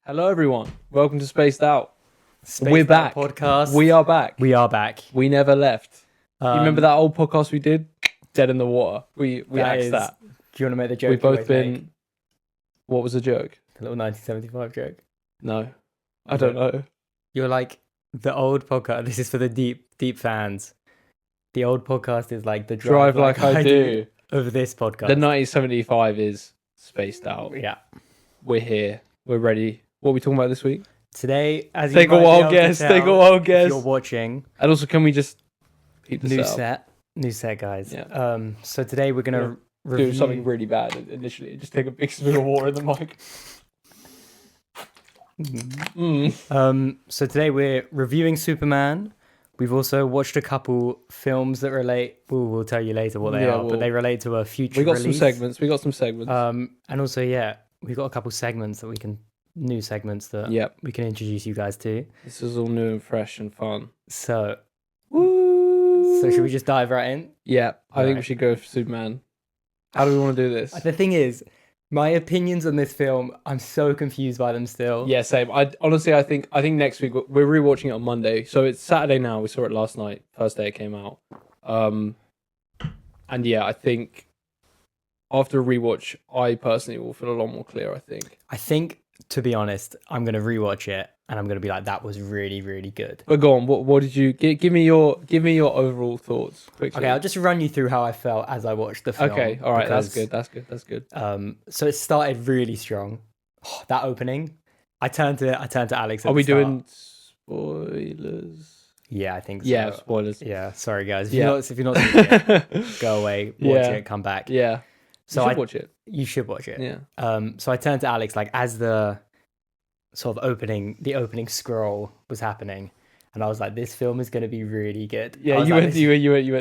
Hello, everyone. Welcome to Spaced Out. Spaced We're Out back. Podcast. We are back. We are back. We never left. You remember that old podcast we did? Dead in the Water. We axed that. Do you want to make the joke? We've both been. What was the joke? The little 1975 joke. No, I don't know. You're like the old podcast. This is for the deep fans. The old podcast is like the Drive like I do. Of this podcast. The 1975 is Spaced Out. Yeah. We're here. We're ready. What are we talking about this week? Today, as Take you a might be wild able to guess. tell, Take a wild if guess. you're watching. And also, can we just keep this New set, guys. Yeah. So today we're gonna review do something really bad initially. Just take a big spoon of water in the mic. So today we're reviewing Superman. We've also watched a couple films that relate. We'll tell you later what they are, but they relate to a future. We got release. We got some segments. And also, we've got a couple segments that new segments that we can introduce you guys to. This is all new and fresh and fun. So, Woo! So should we just dive right in? Yeah, I think we should go for Superman. How do we want to do this? The thing is, my opinions on this film, I'm so confused by them still. Yeah, same. I think next week we're rewatching it on Monday. So it's Saturday now. We saw it last night, first day it came out. And yeah, I think after a rewatch, I personally will feel a lot more clear. I think, to be honest, I'm gonna rewatch it and I'm gonna be like, that was really, really good. But go on. What did you give me your overall thoughts quickly? Okay, I'll just run you through how I felt as I watched the film. Okay, all right, that's good. So it started really strong. That opening, I turned to Alex. Are we doing spoilers? Yeah, I think so. Yeah, spoilers. Yeah, sorry guys. If you're not seeing it, go away, watch it, come back. Yeah. So you should watch it. You should watch it. Yeah. So I turned to Alex like as the sort of opening scroll was happening, and I was like, "This film is going to be really good." Yeah, you went.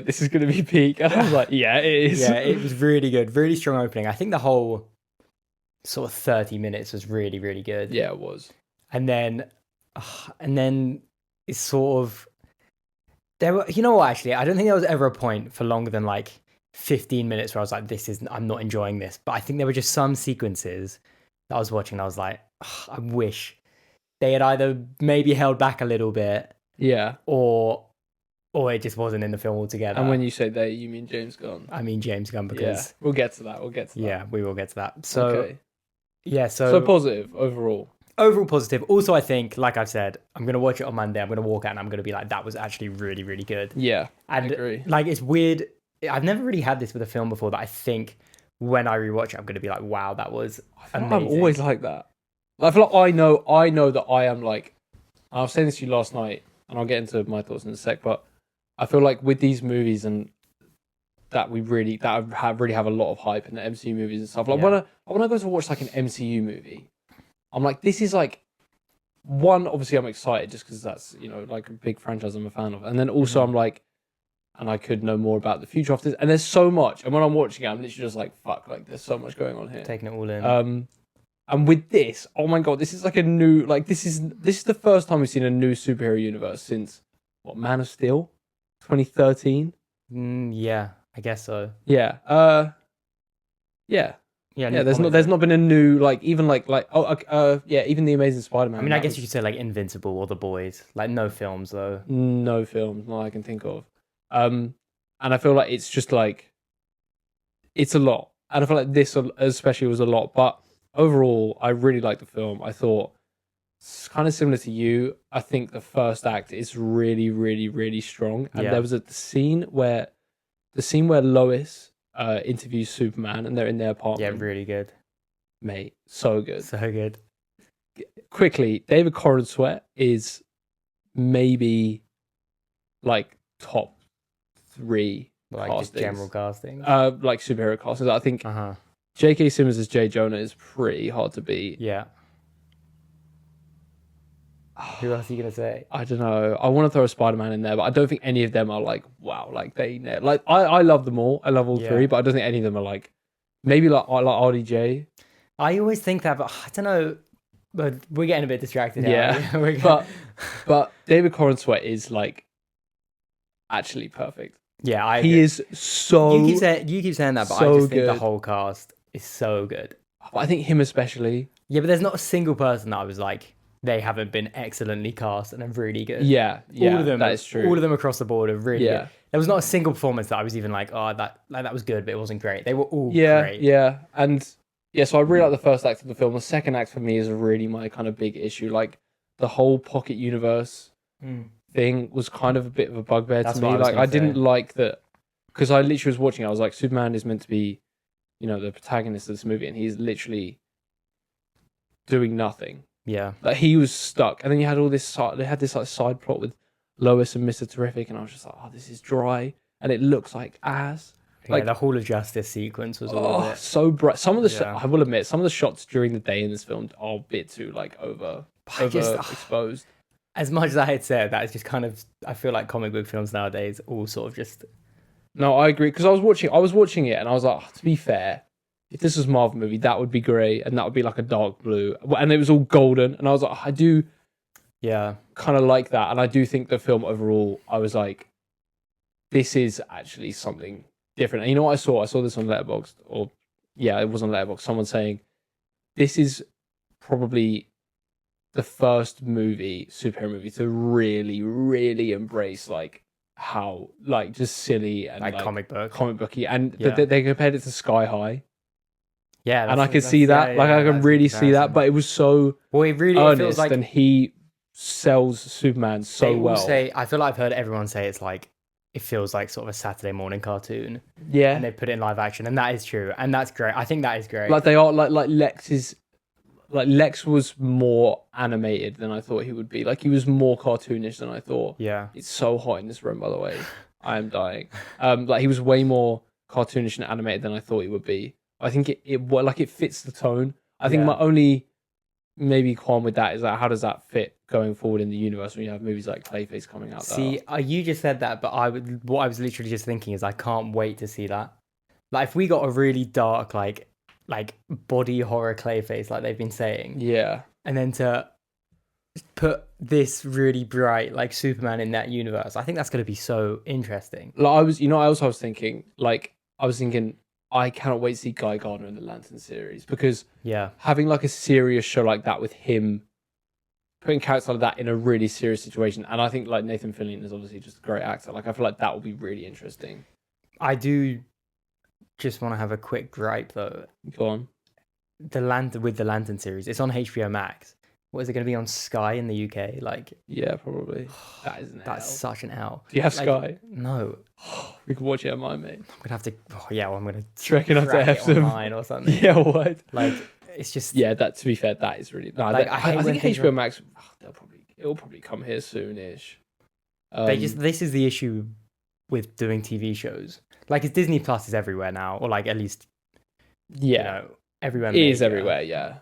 This is going to be peak, and I was like, "Yeah, it is." Yeah, it was really good, really strong opening. I think the whole sort of 30 minutes was really, really good. Yeah, it was. And then it's sort of you know what? Actually, I don't think there was ever a point for longer than like 15 minutes where I was like, I'm not enjoying this. But I think there were just some sequences that I was watching and I was like, I wish they had either maybe held back a little bit. Yeah. Or it just wasn't in the film altogether. And when you say they, you mean James Gunn? I mean James Gunn because... Yeah, we'll get to that. Yeah, we will get to that. So, okay. Yeah, so positive overall. Overall positive. Also, I think, like I've said, I'm going to watch it on Monday. I'm going to walk out and I'm going to be like, that was actually really, really good. Yeah, and I agree. Like, it's weird. I've never really had this with a film before, but I think when I rewatch it, I'm going to be like, wow, that was amazing. I'm always like that. I feel like I know that I am like, I was saying this to you last night, and I'll get into my thoughts in a sec, but I feel like with these movies and that really have a lot of hype in the MCU movies and stuff. Like when I go to watch like an MCU movie, I'm like, this is like one. Obviously, I'm excited just because that's like a big franchise I'm a fan of, and then also I'm like, and I could know more about the future after this. And there's so much, and when I'm watching it, I'm literally just like, fuck, like there's so much going on here, taking it all in. And with this, oh my god, this is like a new this is the first time we've seen a new superhero universe since what, Man of Steel, 2013. Yeah, I guess so. Yeah. Yeah. There's not been a new even even the Amazing Spider-Man. I mean, I guess you could say like Invincible or The Boys. Like no films though. No films, not I can think of. And I feel like it's just like it's a lot, and I feel like this especially was a lot. But overall, I really liked the film. I thought it's kind of similar to you. I think the first act is really, really, really strong, and there was the scene where Lois interviews Superman and they're in their apartment. Yeah, really good. Mate, so good. So good. Quickly, David Corran Sweat is maybe like top 3 like castings. Just general casting. Like superhero castings. I think J.K. Simmons as J. Jonah is pretty hard to beat. Yeah. Who else are you gonna say? I don't know. I want to throw a Spider-Man in there, but I don't think any of them are like wow. Like I love them all. I love all 3, but I don't think any of them are like maybe like RDJ. I always think that, but I don't know. But we're getting a bit distracted. Yeah, but David Corran Sweat is like actually perfect. Yeah, I agree. He is so. You keep saying that, but I just think the whole cast is so good. But I think him especially. Yeah, but there's not a single person that I was like, they haven't been excellently cast and are really good. Yeah, All of them, that is true. All of them across the board are really Yeah. good. There was not a single performance that I was even like, oh, that was good, but it wasn't great. They were all Yeah, great. yeah, and yeah. So I really like the first act of the film. The second act for me is really my kind of big issue. Like the whole pocket universe thing was kind of a bit of a bugbear That's to what me. I was Like gonna I didn't say. like that because I literally was watching it. I was like, Superman is meant to be, the protagonist of this movie, and he's literally doing nothing. Yeah. Like he was stuck, and then you had all this. They had this like side plot with Lois and Mister Terrific, and I was just like, oh, this is dry, and it looks like ass. Yeah, the Hall of Justice sequence was all of it. So bright. Some of the Yeah. I will admit, some of the shots during the day in this film are a bit too like overexposed. As much as I had said, that is just kind of, I feel like comic book films nowadays all sort of just. No, I agree because I was watching it, and I was like, to be fair, if this was a Marvel movie, that would be great, and that would be like a dark blue, and it was all golden, and I was like, I do, kind of like that, and I do think the film overall, I was like, this is actually something different. And you know what I saw? I saw this on Letterboxd, it was on Letterboxd. Someone saying this is probably the first superhero movie, to really, really embrace like how like just silly and like comic booky, and they compared it to Sky High. Yeah, and I could see that. I can really see that. But it was so it feels like, and he sells Superman so well. I feel like I've heard everyone say it's like, it feels like sort of a Saturday morning cartoon. Yeah. And they put it in live action, and that is true. And that's great. I think that is great. Like they are like Lex was more animated than I thought he would be. Like he was more cartoonish than I thought. Yeah. It's so hot in this room, by the way. I am dying. Like he was way more cartoonish and animated than I thought he would be. I think it fits the tone. I think my only maybe qualm with that is that how does that fit going forward in the universe when you have movies like Clayface coming out? See, you just said that, but what I was literally just thinking is I can't wait to see that. Like if we got a really dark like body horror Clayface like they've been saying, and then to put this really bright like Superman in that universe, I think that's going to be so interesting. Like I was thinking I cannot wait to see Guy Gardner in the Lantern series, because having like a serious show like that with him, putting characters like that in a really serious situation, and I think like Nathan Fillion is obviously just a great actor. Like I feel like that will be really interesting. I do just want to have a quick gripe though. Go on. The Lantern series, it's on HBO Max. What is it going to be on Sky in the UK? Like, yeah, probably. That's such an L. Do you have Sky? No. We can watch it at mine, mate. I'm gonna have to. I'm gonna. Reckon I have to have some online or something. Yeah, what? Like, it's just. Yeah, that. To be fair, that is really. No, like, I think HBO Max. It'll probably come here soonish. This is the issue with doing TV shows. Like, it's Disney Plus is everywhere now, or like at least. Everywhere. It is everywhere. Yeah.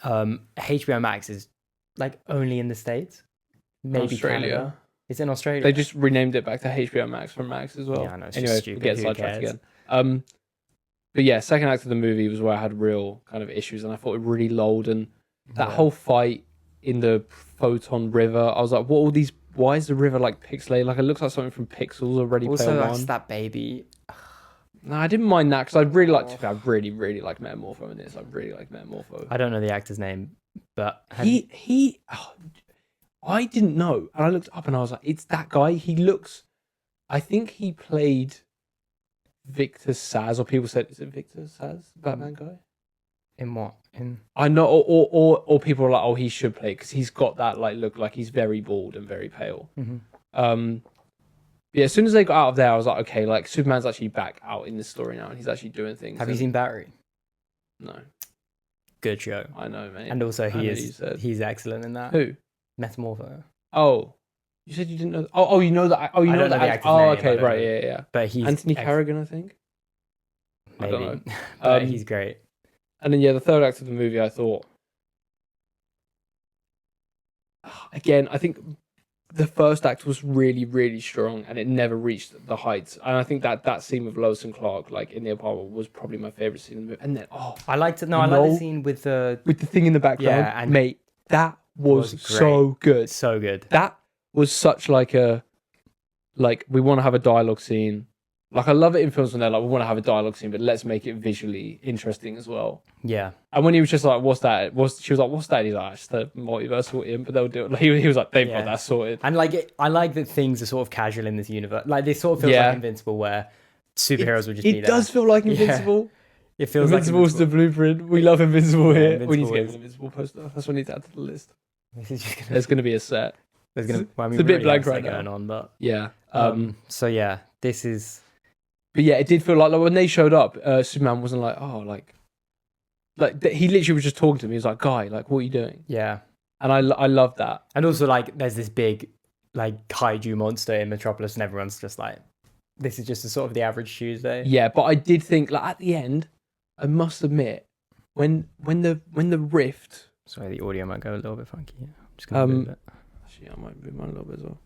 HBO Max is like only in the States, maybe Australia. Canada. It's in Australia. They just renamed it back to HBO Max from Max as well. Yeah, I know. It's anyway, just stupid. Get sidetracked again. But yeah, second act of the movie was where I had real kind of issues, and I thought it really lulled. And that whole fight in the Photon River, I was like, "What all these? Why is the river like pixelated? Like it looks like something from Pixels already." Also, that's that baby. No, I didn't mind that because I really liked. I really, really like Metamorpho in this. I really like Metamorpho. I don't know the actor's name, but I didn't know, and I looked up and I was like, "It's that guy." He looks. I think he played Victor Saz, or people said, "Is it Victor Saz, Batman guy?" In what? I know, or people are like, "Oh, he should play," because he's got that like look, like he's very bald and very pale. Mm-hmm. Yeah, as soon as they got out of there, I was like, okay, like Superman's actually back out in this story now, and he's actually doing things. Have you seen Battery? No. Good show. I know, mate. And also he's excellent in that. Who? Metamorpho. Oh, you said you didn't know. Oh, you know that. Oh, you know that. Oh, okay, right, yeah. But he's Anthony Carrigan, I think. Maybe. I don't know. But he's great. And then the third act of the movie, I thought. Again, I think the first act was really, really strong, and it never reached the heights. And I think that scene with Lois and Clark, like in the apartment, was probably my favorite scene in the movie. And then, I liked the scene with the thing in the background. Yeah, and mate, that was so good. So good. That was such like we want to have a dialogue scene. Like, I love it in films when they're like, we want to have a dialogue scene, but let's make it visually interesting as well. Yeah. And when he was just like, what's that? She was like, what's that? He's like, it's the multiversal imp, but they'll do it. Like, he was like, they've got that sorted. And like, I like that things are sort of casual in this universe. Like, this sort of feels like Invincible, where superheroes would just be there. It does feel like Invincible. It feels Invincible's like Invincible. the blueprint. We love Invincible here. Invincible We need to get an Invincible poster. That's what we need to add to the list. This is just There's going to be a set. There's gonna. Well, I mean, It's a bit really blank have right that now. going on, but Yeah. So yeah, this is. But yeah, it did feel like when they showed up, Superman wasn't like, oh, like he literally was just talking to me. He was like, guy, like, what are you doing? Yeah. And I love that. And also, like, there's this big, like, kaiju monster in Metropolis, and everyone's just like, this is just a sort of the average Tuesday. Yeah, but I did think, like, at the end, I must admit, when the rift. Sorry, the audio might go a little bit funky. I'm just gonna move it. Actually, I might move mine a little bit as well.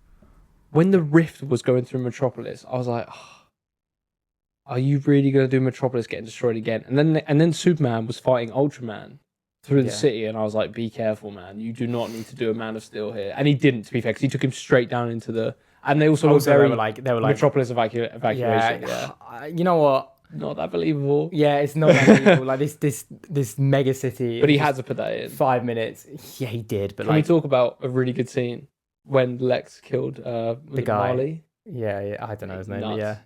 When the rift was going through Metropolis, I was like, oh, are you really going to do Metropolis getting destroyed again? And then Superman was fighting Ultraman through the city, and I was like, be careful, man. You do not need to do a Man of Steel here. And he didn't, to be fair, because he took him straight down into the... And they also were very... They were like Metropolis evacuation. Yeah. You know what? Not that believable. Yeah, it's not that believable. Like, this mega city... But he had to put that in. 5 minutes. Yeah, he did, but Can we talk about a really good scene? When Lex killed the guy. Marley? Yeah, I don't know his name, Nuts. but yeah.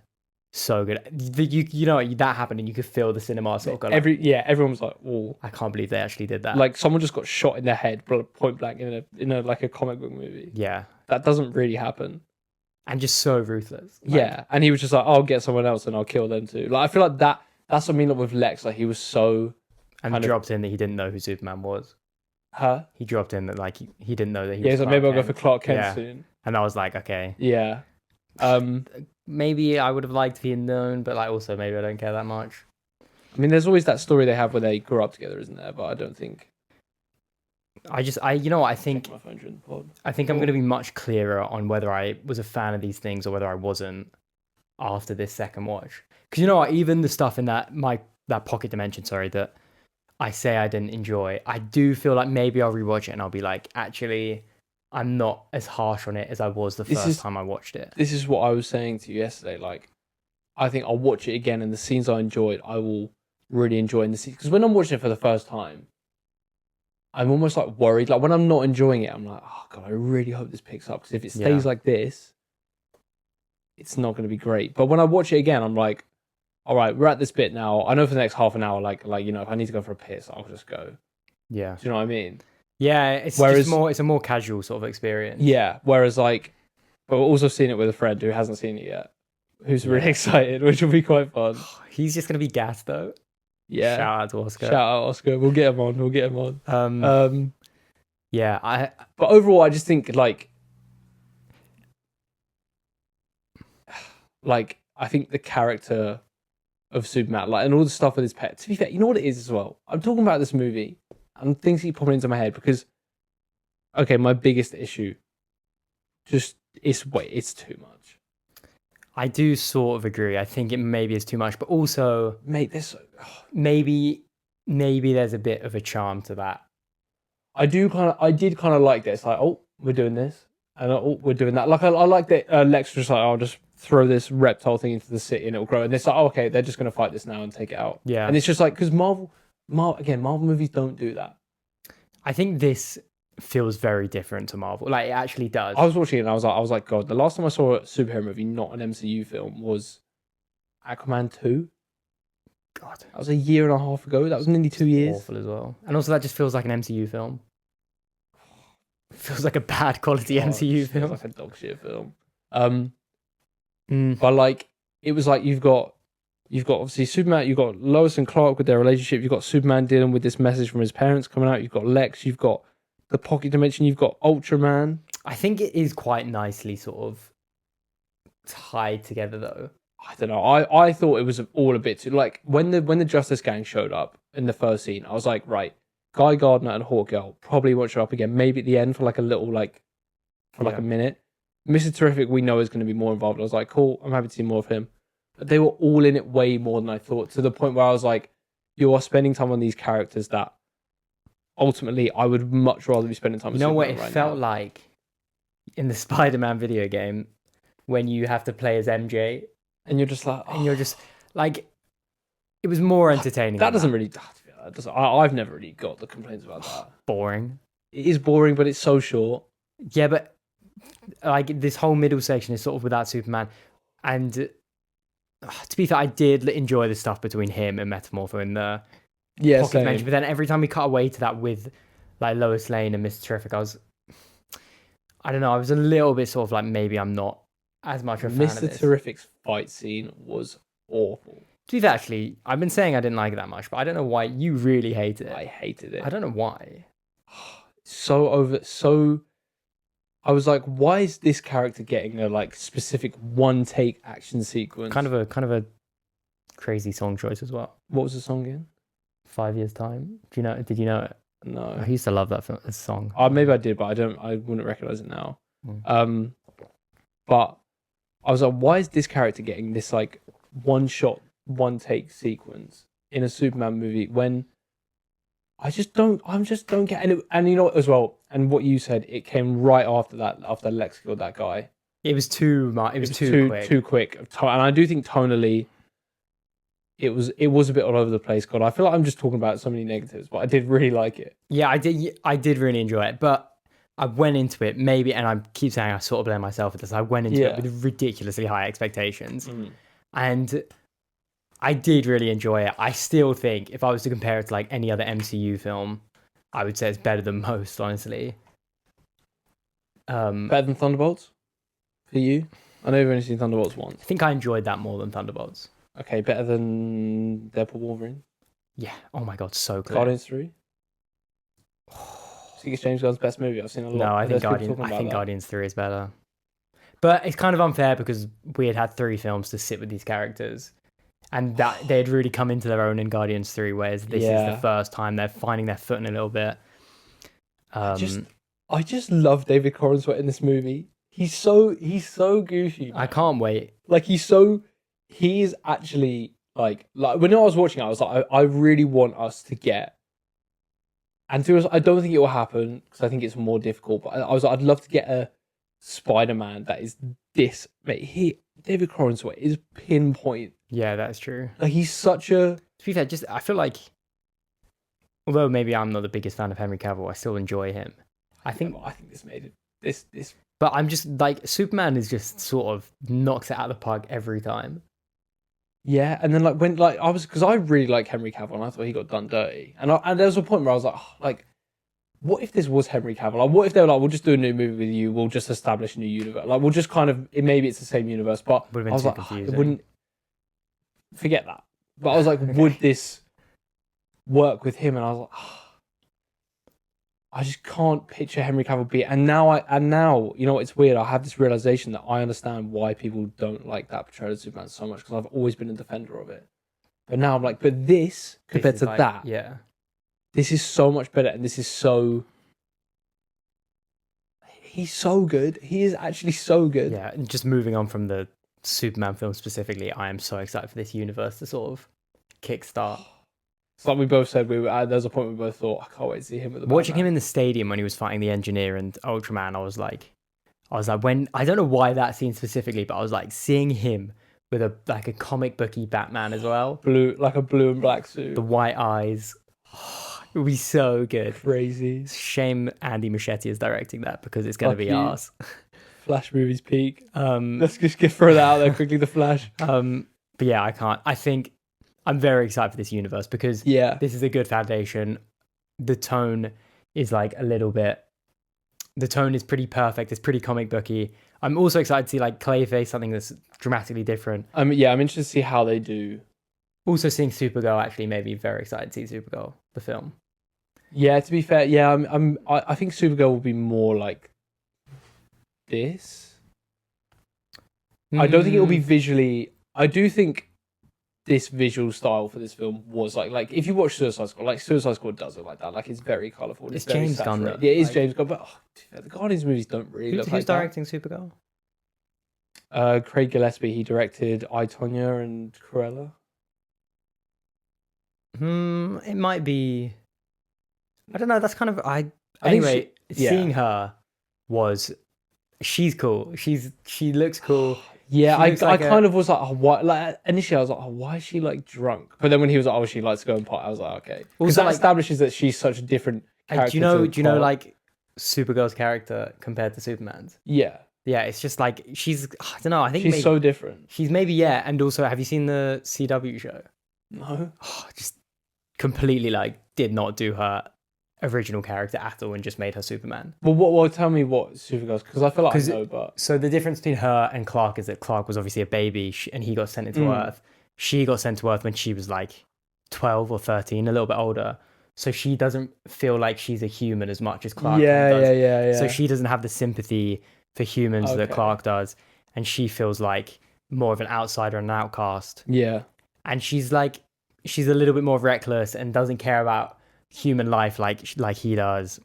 So good. You know, that happened and you could feel the cinema sort of go like, everyone was like, oh. I can't believe they actually did that. Like, someone just got shot in their head, point blank, in a like a comic book movie. Yeah. That doesn't really happen. And just so ruthless. Like, yeah, and he was just like, I'll get someone else and I'll kill them too. Like, I feel like that's what I mean with Lex. Like, he was so... And dropped in that he didn't know who Superman was. Huh? He dropped in that, like, he didn't know that he was he's like, maybe I'll go for Clark Kent soon. And I was like, okay. Yeah. Maybe I would have liked being known, but like also maybe I don't care that much. I mean, there's always that story they have where they grew up together, isn't there? But I don't think... you know what, I think My phone during the pod. I think I'm going to be much clearer on whether I was a fan of these things or whether I wasn't after this second watch. Because you know what, even the stuff in that pocket dimension, that I say I didn't enjoy, I do feel like maybe I'll rewatch it and I'll be like, actually, I'm not as harsh on it as I was the first time I watched it. This is what I was saying to you yesterday. Like, I think I'll watch it again, and the scenes I enjoyed, I will really enjoy in the scenes. Because when I'm watching it for the first time, I'm almost like worried. Like, when I'm not enjoying it, I'm like, oh god, I really hope this picks up. Because if it stays like this, it's not going to be great. But when I watch it again, I'm like, all right, we're at this bit now. I know for the next half an hour, like you know, if I need to go for a piss, I'll just go. Yeah. Do you know what I mean? Yeah, it's a more casual sort of experience. Yeah. Whereas, like, but we're also seeing it with a friend who hasn't seen it yet, who's really excited, which will be quite fun. He's just gonna be gassed though. Yeah. Shout out to Oscar. Shout out Oscar. We'll get him on. Yeah. But overall, I just think like I think the character of Superman, like, and all the stuff with his pet. To be fair, you know what it is as well. I'm talking about this movie, and things keep popping into my head because, okay, my biggest issue, it's too much. I do sort of agree. I think it maybe is too much, but also, mate, maybe there's a bit of a charm to that. I did kind of like this. Like, oh, we're doing this, and oh, we're doing that. Like, I like that Lex was just like, I'll just throw this reptile thing into the city and it'll grow. And it's like, oh, okay, they're just gonna fight this now and take it out. Yeah. And it's just like, because Marvel movies don't do that. I think this feels very different to Marvel. Like, it actually does. I was watching it and I was like, God, the last time I saw a superhero movie, not an MCU film, was Aquaman 2. God. That was a year and a half ago. That was nearly 2 years. Awful as well. And also that just feels like an MCU film. It feels like a bad quality MCU film. Feels like a dog shit film. But like, it was like you've got obviously Superman, you've got Lois and Clark with their relationship, you've got Superman dealing with this message from his parents coming out, you've got Lex, you've got the pocket dimension, you've got Ultraman. I think it is quite nicely sort of tied together though. I don't know. I thought it was all a bit too, like, when the Justice Gang showed up in the first scene, I was like, right, Guy Gardner and Hawkgirl probably won't show up again, maybe at the end for like a little, like, for like a minute. Mr. Terrific, we know, is going to be more involved. I was like, cool, I'm happy to see more of him. But they were all in it way more than I thought, to the point where I was like, you are spending time on these characters that ultimately I would much rather be spending time on. You know what it felt like in the Spider-Man video game when you have to play as MJ and you're just like, and you're just like, it was more entertaining. that than doesn't really. That doesn't, I've never really got the complaints about that. boring. It is boring, but it's so short. Yeah, but like this whole middle section is sort of without Superman, and to be fair, I did enjoy the stuff between him and Metamorpho in the Yeah, pocket same. dimension. But then every time we cut away to that with like Lois Lane and Mr. Terrific, I don't know, I was a little bit sort of like, maybe I'm not as much a fan of Mr. this. Terrific's fight scene was awful. To be fair, actually, I've been saying I didn't like it that much, but I don't know why you really hated it. I hated it. I don't know why. So I was like, why is this character getting a like specific one take action sequence? Kind of a crazy song choice as well. What was the song again? 5 years time. Did you know it? No. I used to love that song. Maybe I did, but I wouldn't recognize it now. Mm. But I was like, why is this character getting this like one shot, one take sequence in a Superman movie when I just don't get it. And you know what as well, and what you said, it came right after that, after Lex killed that guy. It was too much. It was too quick. Too quick. And I do think tonally it was a bit all over the place. God, I feel like I'm just talking about so many negatives, but I did really like it. Yeah, I did really enjoy it, but I went into it maybe, and I keep saying I sort of blame myself for this. I went into it with ridiculously high expectations, and I did really enjoy it. I still think if I was to compare it to like any other MCU film, I would say it's better than most, honestly. Better than Thunderbolts for you? I know you've only seen Thunderbolts once. I think I enjoyed that more than Thunderbolts. Okay, better than Deadpool Wolverine? Yeah. Oh my god, so clear. Guardians 3? I think it's James Gunn's best movie. I've seen a lot. No, I think Guardians 3 is better. But it's kind of unfair because we had 3 films to sit with these characters, and that they had really come into their own in Guardians 3, whereas this is the first time they're finding their footing a little bit. I just love David Corenswet in this movie. He's so goofy. I can't wait. Like he's actually like when I was watching it, I was like, I really want us to get. And to us, I don't think it will happen because I think it's more difficult. But I was like, I'd love to get a Spider-Man that is this. Mate, David Corenswet is pinpoint. Yeah, that's true. Like he's such a. To be fair, I feel like, although maybe I'm not the biggest fan of Henry Cavill, I still enjoy him. I think this made it. This. But I'm just like, Superman is just sort of knocks it out of the park every time. Yeah, and then because I really like Henry Cavill, and I thought he got done dirty, and there was a point where I was like, what if this was Henry Cavill? Like, what if they were like, we'll just do a new movie with you, we'll just establish a new universe, like we'll just kind of maybe it's the same universe, but I was like, it wouldn't. Forget that. But I was like, would this work with him? And I was like, I just can't picture Henry Cavill be. And now, you know, it's weird. I have this realization that I understand why people don't like that portrayal of Superman so much because I've always been a defender of it. But now I'm like, but this compared to that, yeah, this is so much better, and this is so. He's so good. He is actually so good. Yeah, and just moving on from the Superman film specifically, I am so excited for this universe to sort of kickstart. It's like we both said, there was a point we both thought, I can't wait to see him with the Watching Batman. him in the stadium when he was fighting the Engineer and Ultraman, I was like, when I don't know why that scene specifically, but I was like seeing him with a comic booky Batman as well, like a blue and black suit, the white eyes. It would be so good. Crazy. Shame Andy Muschietti is directing that because it's going to be ours. Flash movies peak. Let's just throw that out there quickly. The Flash. But yeah, I can't. I think I'm very excited for this universe because this is a good foundation. The tone is like a little bit. The tone is pretty perfect. It's pretty comic booky. I'm also excited to see like Clayface, something that's dramatically different. I'm interested to see how they do. Also seeing Supergirl actually made me very excited to see Supergirl, the film. Yeah, to be fair, I think Supergirl will be more like this. I don't think it will be visually. I do think this visual style for this film was like if you watch Suicide Squad does it like that. Like it's very colourful. It's James Gunn. Yeah, it is James Gunn. But the Guardians movies don't really look like that. Who's directing Supergirl? Craig Gillespie. He directed I, Tonya and Cruella. It might be. I don't know. That's kind of seeing her she's cool. She looks cool. Yeah, She I looks like kind of was like, oh, what? Like initially, I was like, oh, why is she like drunk? But then when he was like, oh, she likes to go and party, I was like, okay, because Also, that like, establishes that she's such a different character. do you know like Supergirl's character compared to Superman's? Yeah, Yeah, it's just like she's I don't know. I think she's maybe so different. she's maybe yeah. And also, have you seen the CW show? No, Oh, just completely like did not do her original character at all and just made her Superman. well, what? Tell me what Supergirl's, because I feel like I 'Cause know, but So the difference between her and Clark is that Clark was obviously a baby and he got sent into Earth. She got sent to Earth when she was like 12 or 13, a little bit older. So she doesn't feel like she's a human as much as Clark does. yeah. So she doesn't have the sympathy for humans that Okay. Clark does. And she feels like more of an outsider and an outcast. Yeah, And she's a little bit more reckless and doesn't care about human life like he does.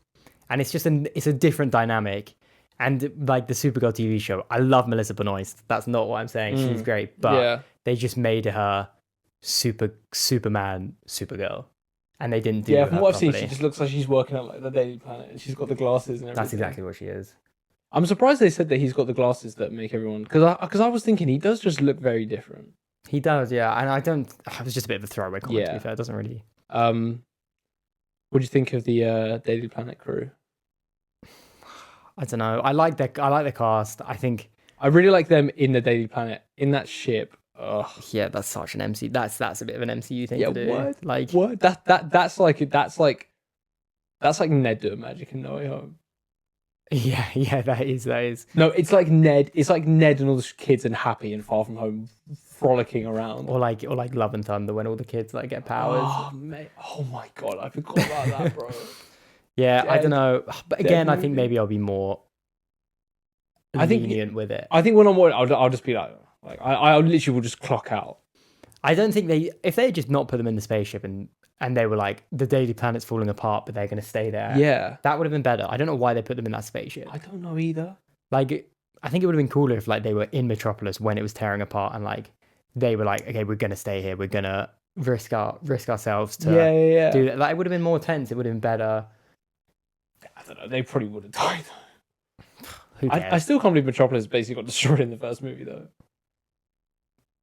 And it's just it's a different dynamic. And like the Supergirl TV show, I love Melissa Benoist. That's not what I'm saying. She's great, but they just made her Superman, Supergirl, and they didn't do. Yeah, from her what I've seen, properly. she just looks like she's working at like the Daily Planet, and she's got the glasses and everything. That's exactly what she is. I'm surprised they said that he's got the glasses that make everyone, because I was thinking he does just look very different. He does, yeah. And I don't. It was just a bit of a throwaway comment. To Yeah. be fair, it doesn't really. What do you think of the Daily Planet crew? I don't know. I like the cast. I think. I really like them in the Daily Planet in that ship. Ugh. Yeah, that's such an MC. That's a bit of an MCU thing Yeah, to do. what? Like What? That's like Ned doing magic in No Way Home. Yeah, that is. No, it's like Ned. It's like Ned and all the kids and Happy and Far From Home frolicking around. Or like Love and Thunder when all the kids like get powers. Oh mate! Oh my god! I forgot about that, bro. Yeah, I Dead. don't know. But again, I think movie. maybe I'll be more lenient with it. I think when I'm watching, I'll just be like I literally will just clock out. I don't think if they had just not put them in the spaceship and they were like, the Daily Planet's falling apart, but they're going to stay there. Yeah, That would have been better. I don't know why they put them in that spaceship. I don't know either. Like, I think it would have been cooler if like they were in Metropolis when it was tearing apart and like they were like, okay, we're going to stay here. We're going to risk ourselves to Yeah. do that. Like, it would have been more tense. It would have been better. I don't know. They probably would have died. Who cares? I still can't believe Metropolis basically got destroyed in the first movie though.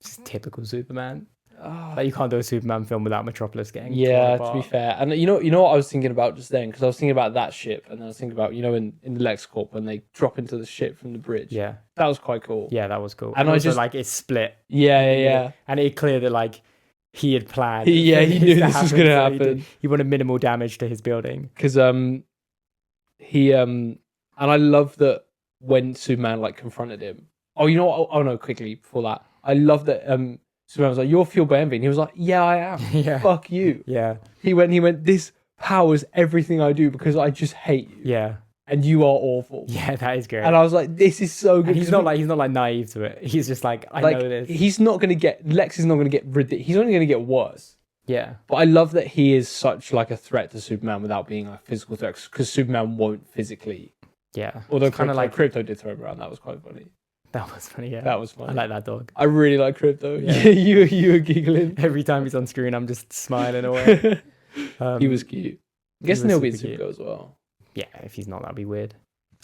It's typical Superman. Oh. Like, you can't do a Superman film without Metropolis getting Yeah, torn to be apart. fair, and you know what I was thinking about just then, because I was thinking about that ship, and then I was thinking about in the LexCorp when they drop into the ship from the bridge. Yeah, that was quite cool. yeah, that was cool. And I also, just- like, it's split. Yeah. And it clear that like he had planned. He for knew to this was gonna so happen. He wanted minimal damage to his building. Because and I love that when Superman like confronted him. Oh, you know what? Oh no, quickly before that, I love that Superman was like, "You're fueled by envy," and he was like, "Yeah, I am. Yeah. Fuck you." Yeah, He went. This powers everything I do because I just hate you, yeah, and you are awful. yeah. That is great. And I was like, "This is so good." And he's 'cause not like naive to it. He's just like, I like know this. he's not gonna get Lex is not gonna get he's only gonna get worse. Yeah, But I love that he is such like a threat to Superman without being a physical threat, because Superman won't physically. yeah. Although kind of like Crypto did throw him around, that was quite funny. that was funny. Yeah, That was I funny. like that dog. I really like Crypto. Yeah. Yeah, you were giggling. Every time he's on screen, I'm just smiling away. He was cute. I guess was he'll be in super cute. Supergirl as well. Yeah, if he's not, that'd be weird.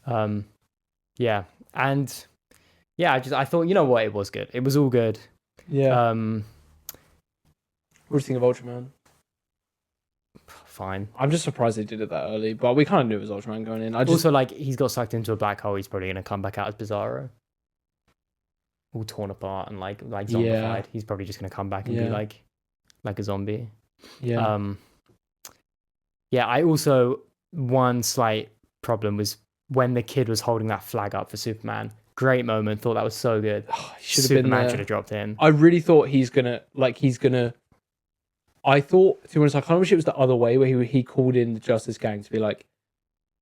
Yeah, and yeah, I thought, you know what, it was good. It was all good. Yeah. What do you think of Ultraman? Fine. I'm just surprised they did it that early, but we kind of knew it was Ultraman going in. Also, like, he's got sucked into a black hole. He's probably gonna come back out as Bizarro, all torn apart and like zombified. Yeah. He's probably just gonna come back and be Yeah. like a zombie. yeah. Yeah. I also, one slight problem was when the kid was holding that flag up for Superman. Great moment. Thought that was so good. He should have been Superman there. should have dropped in. I really thought he's gonna. I thought, to be honest, I kind of wish it was the other way, where he called in the Justice Gang to be like,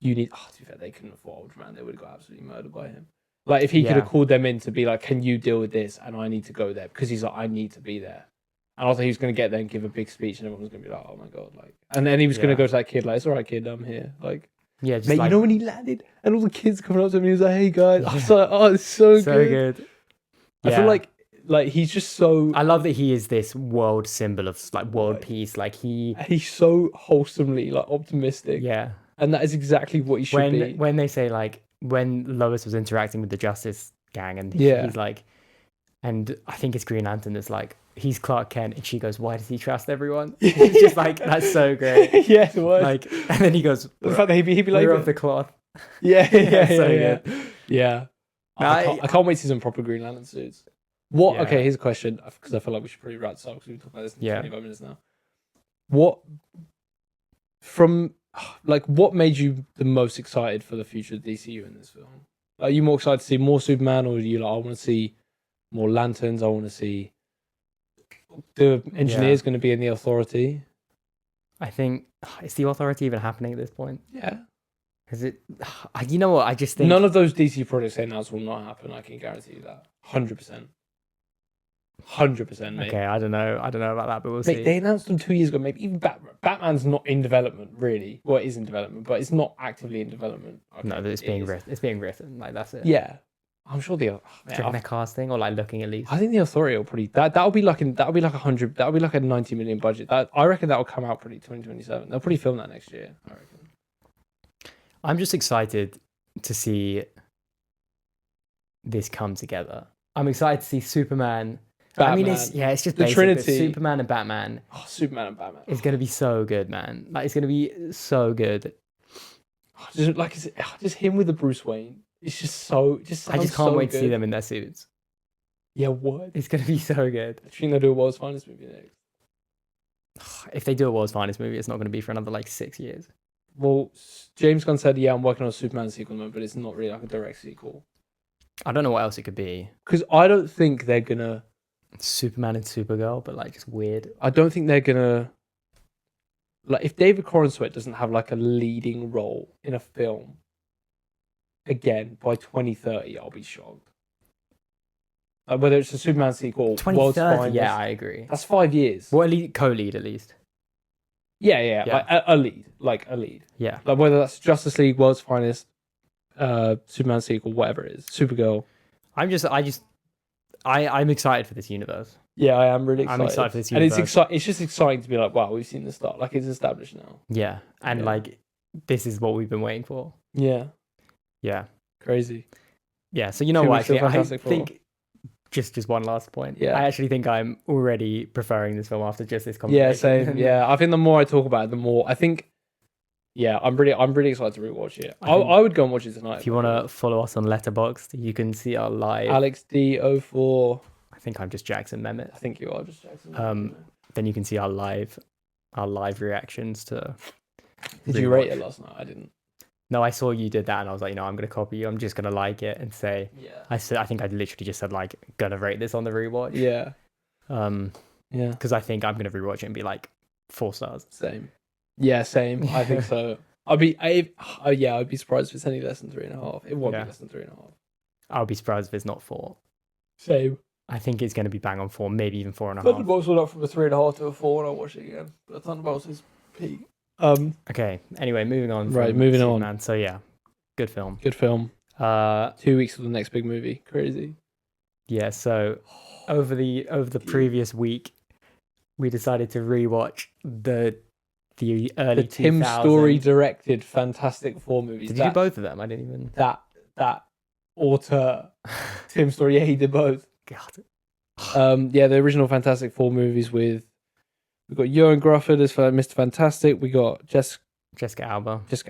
"You need." Oh, to be fair, they couldn't afford Ultraman; they would have got absolutely murdered by him. Like, if he could have Yeah. called them in to be like, "Can you deal with this?" and I need to go there, because he's like, "I need to be there." And I thought he was going to get there and give a big speech, and everyone was going to be like, "Oh my god!" Like, and then he was going Yeah. to go to that kid like, "It's all right, kid, I'm here." Like, Yeah, just mate, like, you know when he landed and all the kids coming up to him, and he was like, "Hey guys," I was like, "Oh, it's so so good." good. I feel like he's just so. I love that he is this world symbol of like world Right. peace. Like he, He's so wholesomely like optimistic, yeah. and that is exactly what he should be. When they say like when Lois was interacting with the Justice Gang and Yeah. he's like, And I think it's Green Lantern that's like, he's Clark Kent, and she goes, "Why does he trust everyone?" It's just like, that's so great. Yeah, it was. Like, and then he goes, The fact that he'd be like, "We're of the cloth." yeah, so yeah. good. Yeah. No, I can't wait to see some proper Green Lantern suits. What? Yeah. Okay, here's a question, because I feel like we should probably wrap this up because we've talked about this in Yeah. 25 minutes now. What what made you the most excited for the future of DCU in this film? Are you more excited to see more Superman, or are you like, I want to see more Lanterns? I want to see the engineers going to be in the Authority. I think, is the Authority even happening at this point? Yeah. Is it? You know what? I just think None of those DC projects they announced will not happen. I can guarantee you that. 100%. 100%, mate. Okay, I don't know about that, but we'll Mate, see. they announced them 2 years ago. Maybe even Batman's not in development, really. Well, it is in development, but it's not actively in development. Okay, No, it's being written. It's being written. Like, that's it. Yeah, I'm sure Do you reckon they're casting or like looking at least? I think the Authority will pretty. That'll be like 100. That'll be like a 90 million budget. I reckon that will come out pretty 2027. They'll probably film that next year. I reckon. I'm just excited to see this come together. I'm excited to see Superman. I mean, it's just The basic, but Trinity. Superman and Batman Oh, Superman and Batman. is going to be so good, man. Like, it's going to be so good. Just him with the Bruce Wayne. It's just so. I just can't so wait to see good. them in their suits. Yeah, what? It's going to be so good. I think they'll do a World's Finest movie next. If they do a World's Finest movie, it's not going to be for another like 6 years. Well, James Gunn said, "Yeah, I'm working on a Superman sequel, but it's not really like a direct sequel." I don't know what else it could be. Because I don't think they're gonna. Superman and Supergirl, but like just weird. I don't think they're gonna. Like, if David Corenswet doesn't have like a leading role in a film again by 2030, I'll be shocked. Like, whether it's a Superman sequel, World's 2030, Finest, yeah, I agree. that's 5 years. Well, at least co-lead at least. Yeah. Like a lead. Yeah. Like, whether that's Justice League, World's Finest, Superman sequel, whatever it is, Supergirl. I'm excited for this universe. Yeah, I am really excited. I'm excited for this and universe. it's just exciting to be like, wow, we've seen the start. Like, it's established now. Yeah, and Yeah. like this is what we've been waiting for. Yeah, Yeah, crazy. yeah. So you know 2 what? weeks of Actually, I Fantastic Four. think just one last point. Yeah. I actually think I'm already preferring this film after just this conversation. Yeah, same. Yeah, I think the more I talk about it, the more I think. Yeah, I'm really excited to rewatch it. I would go and watch it tonight. If you want to follow us on Letterboxd, you can see our live. Alex D04. I think I'm just Jackson Mehmet. I think you are just Jackson. Then you can see our live reactions to. Did you rate it last night? I didn't. No, I saw you did that, and I was like, I'm gonna copy you. I'm just gonna like it and say. Yeah. I think I literally just said like gonna rate this on the rewatch. Yeah. Yeah. Because I think I'm gonna rewatch it and be like 4 stars. Same. Yeah, same. I think so. I'd be surprised if it's any less than 3.5. It won't be less than 3.5. I'll be surprised if it's not 4. Same. I think it's going to be bang on 4, maybe even 4.5. Thunderbolts went up from a 3.5 to a 4 when I watched it again. But Thunderbolts is peak. Okay. Anyway, moving on. Right, moving Superman. on. So yeah, good film. Good film. 2 weeks to the next big movie. Crazy. Yeah. So over the previous week, we decided to rewatch the early Tim 2000s. Story directed Fantastic Four movies. Did you do both of them? I didn't even. That author Tim Story. Yeah, he did both. God. Yeah, the original Fantastic Four movies we've got Johan Grufford as Mr. Fantastic. We got Jessica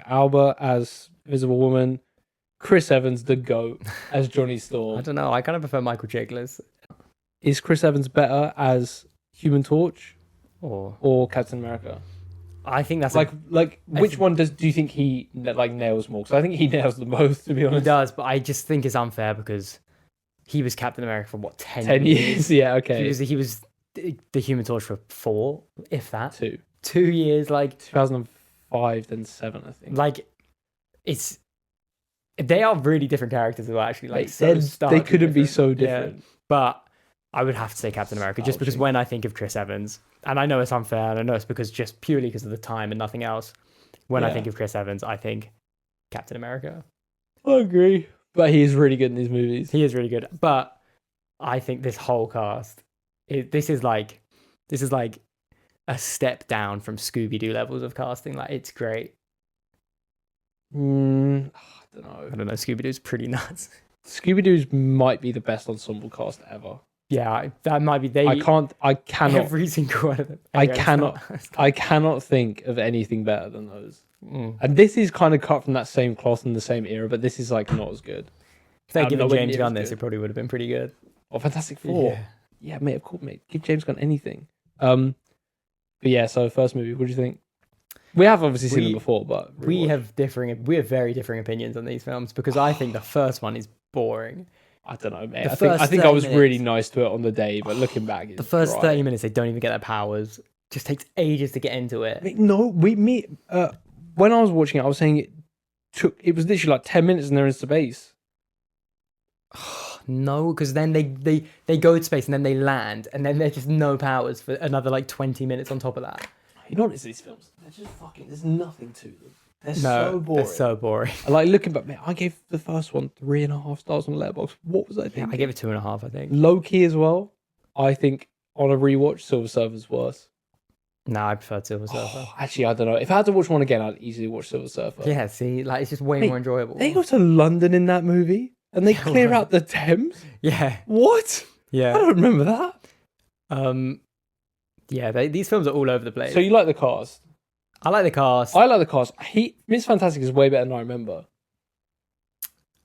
Alba as Invisible Woman. Chris Evans, the GOAT, as Johnny I Storm. don't know. I kind of prefer Michael Chiklis Is Chris Evans better as Human Torch or Captain America? I think that's which one do you think he nails more? Because I think he nails them both, to be honest. He does, but I just think it's unfair because he was Captain America for what 10 years? Yeah, okay. He was the Human Torch for 4, if that. 2 years, like 2005, then 7, I think. Like they are really different characters who are actually like they couldn't be so different. Yeah. But I would have to say Captain America just because when I think of Chris Evans, and I know it's unfair, and I know it's purely because of the time and nothing else. When I think of Chris Evans, I think Captain America. I agree, but he is really good in these movies. He is really good, but I think this whole cast, this is like a step down from Scooby-Doo levels of casting. Like, it's great. I don't know. Scooby-Doo's pretty nuts. Scooby-Doo's might be the best ensemble cast ever. Yeah, that might be they. I cannot, every single one of them. I Anyway, cannot, let's not- I cannot think of anything better than those. Mm. And this is kind of cut from that same cloth in the same era, but this is like not as good. If they'd given nowhere James near Gunn as this, good. it probably would have been pretty good. Oh, Fantastic Four. Yeah. Yeah, mate, of course, mate. Give James Gunn anything. But yeah, so first movie, what do you think? We have obviously seen them before, but we have very differing opinions on these films because I think the first one is boring. I don't know, mate. The I think first I was 30 really minutes- nice to it on the day, but looking back, it's The first dry. 30 minutes, they don't even get their powers. Just takes ages to get into it. Mate, no, when I was watching it, I was saying it was literally like 10 minutes and they're in space. No, because then they go to space and then they land and then there's just no powers for another like 20 minutes on top of that. You know what it is, these films? They're just fucking. There's nothing to them. They're so boring. They're so boring. Like looking back, man, I gave the first one 3.5 stars on Letterboxd. What was I Yeah, thinking? I gave it 2.5, I think. Low key as well. I think on a rewatch, Silver Surfer's worse. No, I prefer Silver Surfer. Actually, I don't know. If I had to watch one again, I'd easily watch Silver Surfer. Yeah, see, like it's just way Mate, more enjoyable. They go to London in that movie and they clear out the Thames. Yeah, What? I yeah. don't remember that. Yeah, these films are all over the place. So you like the cast? I like the cast. I like the cast. Miss Fantastic is way better than I remember.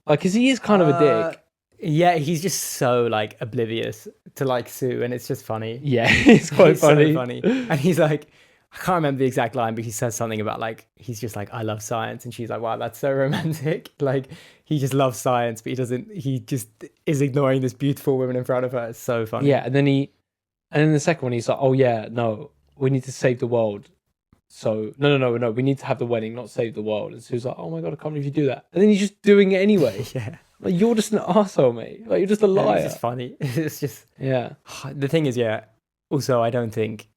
Like, cause he is kind of a dick. Yeah, he's just so like oblivious to like Sue, and it's just funny. Yeah, it's quite It's funny. so funny. And he's like, I can't remember the exact line, but he says something about like he's just like, I love science, and she's like, wow, that's so romantic. Like he just loves science, but he just is ignoring this beautiful woman in front of her. It's so funny. Yeah, and then in the second one, he's like, oh yeah, no, we need to save the world. So no, we need to have the wedding, not save the world. And Sue's like, oh my god, I can't believe you do that. And then he's just doing it anyway. Yeah. Like, you're just an arsehole, mate. Like, you're just a liar. It's just funny. It's just Yeah. the thing is, yeah. Also, I don't think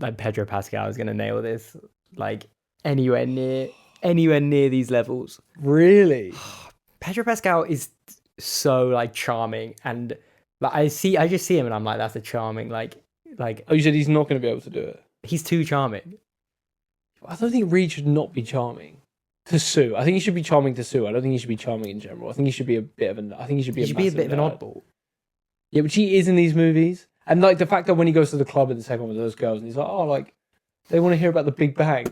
like Pedro Pascal is gonna nail this like anywhere near these levels. Really? Pedro Pascal is so like charming, and like I just see him and I'm like, that's a charming like Oh, you said he's not going to be able to do it. he's too charming. I don't think Reed should not be charming to Sue. I think he should be charming to Sue. I don't think he should be charming in general. I think he should be a bit of an. I think he should be. He should be a bit of an nerd. oddball. Yeah, but she is in these movies, and like the fact that when he goes to the club in the second one with those girls, and he's like, oh, like they want to hear about the Big Bang.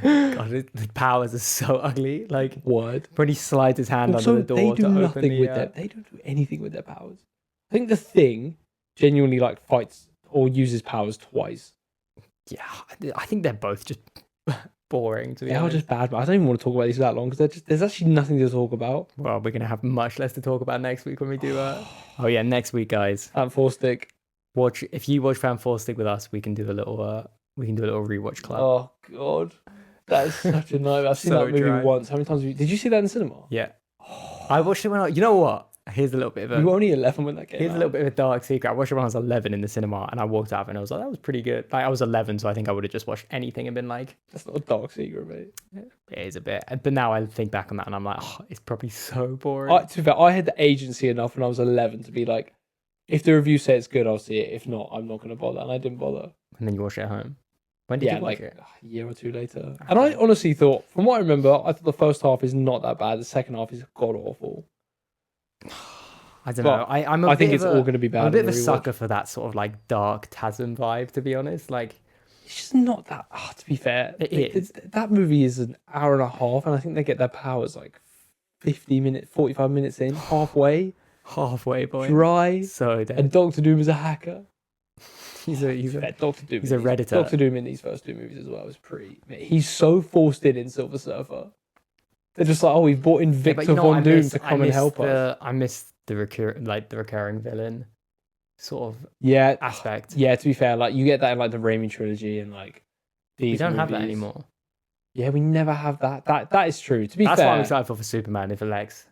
God, the powers are so ugly. Like Word. when he slides his hand Also, under the they door do to open nothing the. with their. They don't do anything with their powers. I think the Thing genuinely like fights or uses powers twice. Yeah, I think they're both just boring. To be They are honest. just bad, but I don't even want to talk about these for that long because there's actually nothing to talk about. Well, we're gonna have much less to talk about next week when we do. Oh yeah, next week, guys. And Four Stick. Watch if you watch Fan Four Stick with us, we can do a little. We can do a little rewatch club. Oh god, that is such a nightmare. I've seen So that movie dry. once. How many times did you see that in the cinema? Yeah, I watched it when I. You know what? Here's a little bit of a. You were only 11 when that came Here's out. a little bit of a dark secret. I watched it when I was 11 in the cinema, and I walked out and I was like, "That was pretty good." Like I was 11, so I think I would have just watched anything and been like, That's not a dark secret, mate. "It is a bit." But now I think back on that, and I'm like, "Oh, it's probably so boring." To be fair, I had the agency enough when I was 11 to be like, if the reviews say it's good, I'll see it. If not, I'm not going to bother. And I didn't bother. And then you watch it at home. When did Yeah, you watch like it? a year or two later. And I honestly thought, from what I remember, I thought the first half is not that bad. The second half is god awful. I don't But know. I'm a I bit think of it's a- all going to be bad. I'm a bit of on a the rewatch. sucker for that sort of like dark TASM vibe, to be honest. Like, It's just not that. To be fair, It is. That movie is an hour and a half, and I think they get their powers like 50 minutes, 45 minutes in, halfway, halfway point. dry. So dead. And Doctor Doom is a hacker. He's a Doctor Doom. he's a Redditor. Doctor Doom in these first two movies as well is pretty. He's so forced in Silver Surfer. They're just like, oh, we've brought in Victor but you know what, Von Doom to come and help us. I miss the recurring villain sort of Yeah, aspect. yeah. To be fair, like you get that in like the Raimi trilogy and like these. We don't have that movies. anymore. Yeah, we never have that. That is true. To be That's fair, what I'm excited for Superman. If Lex,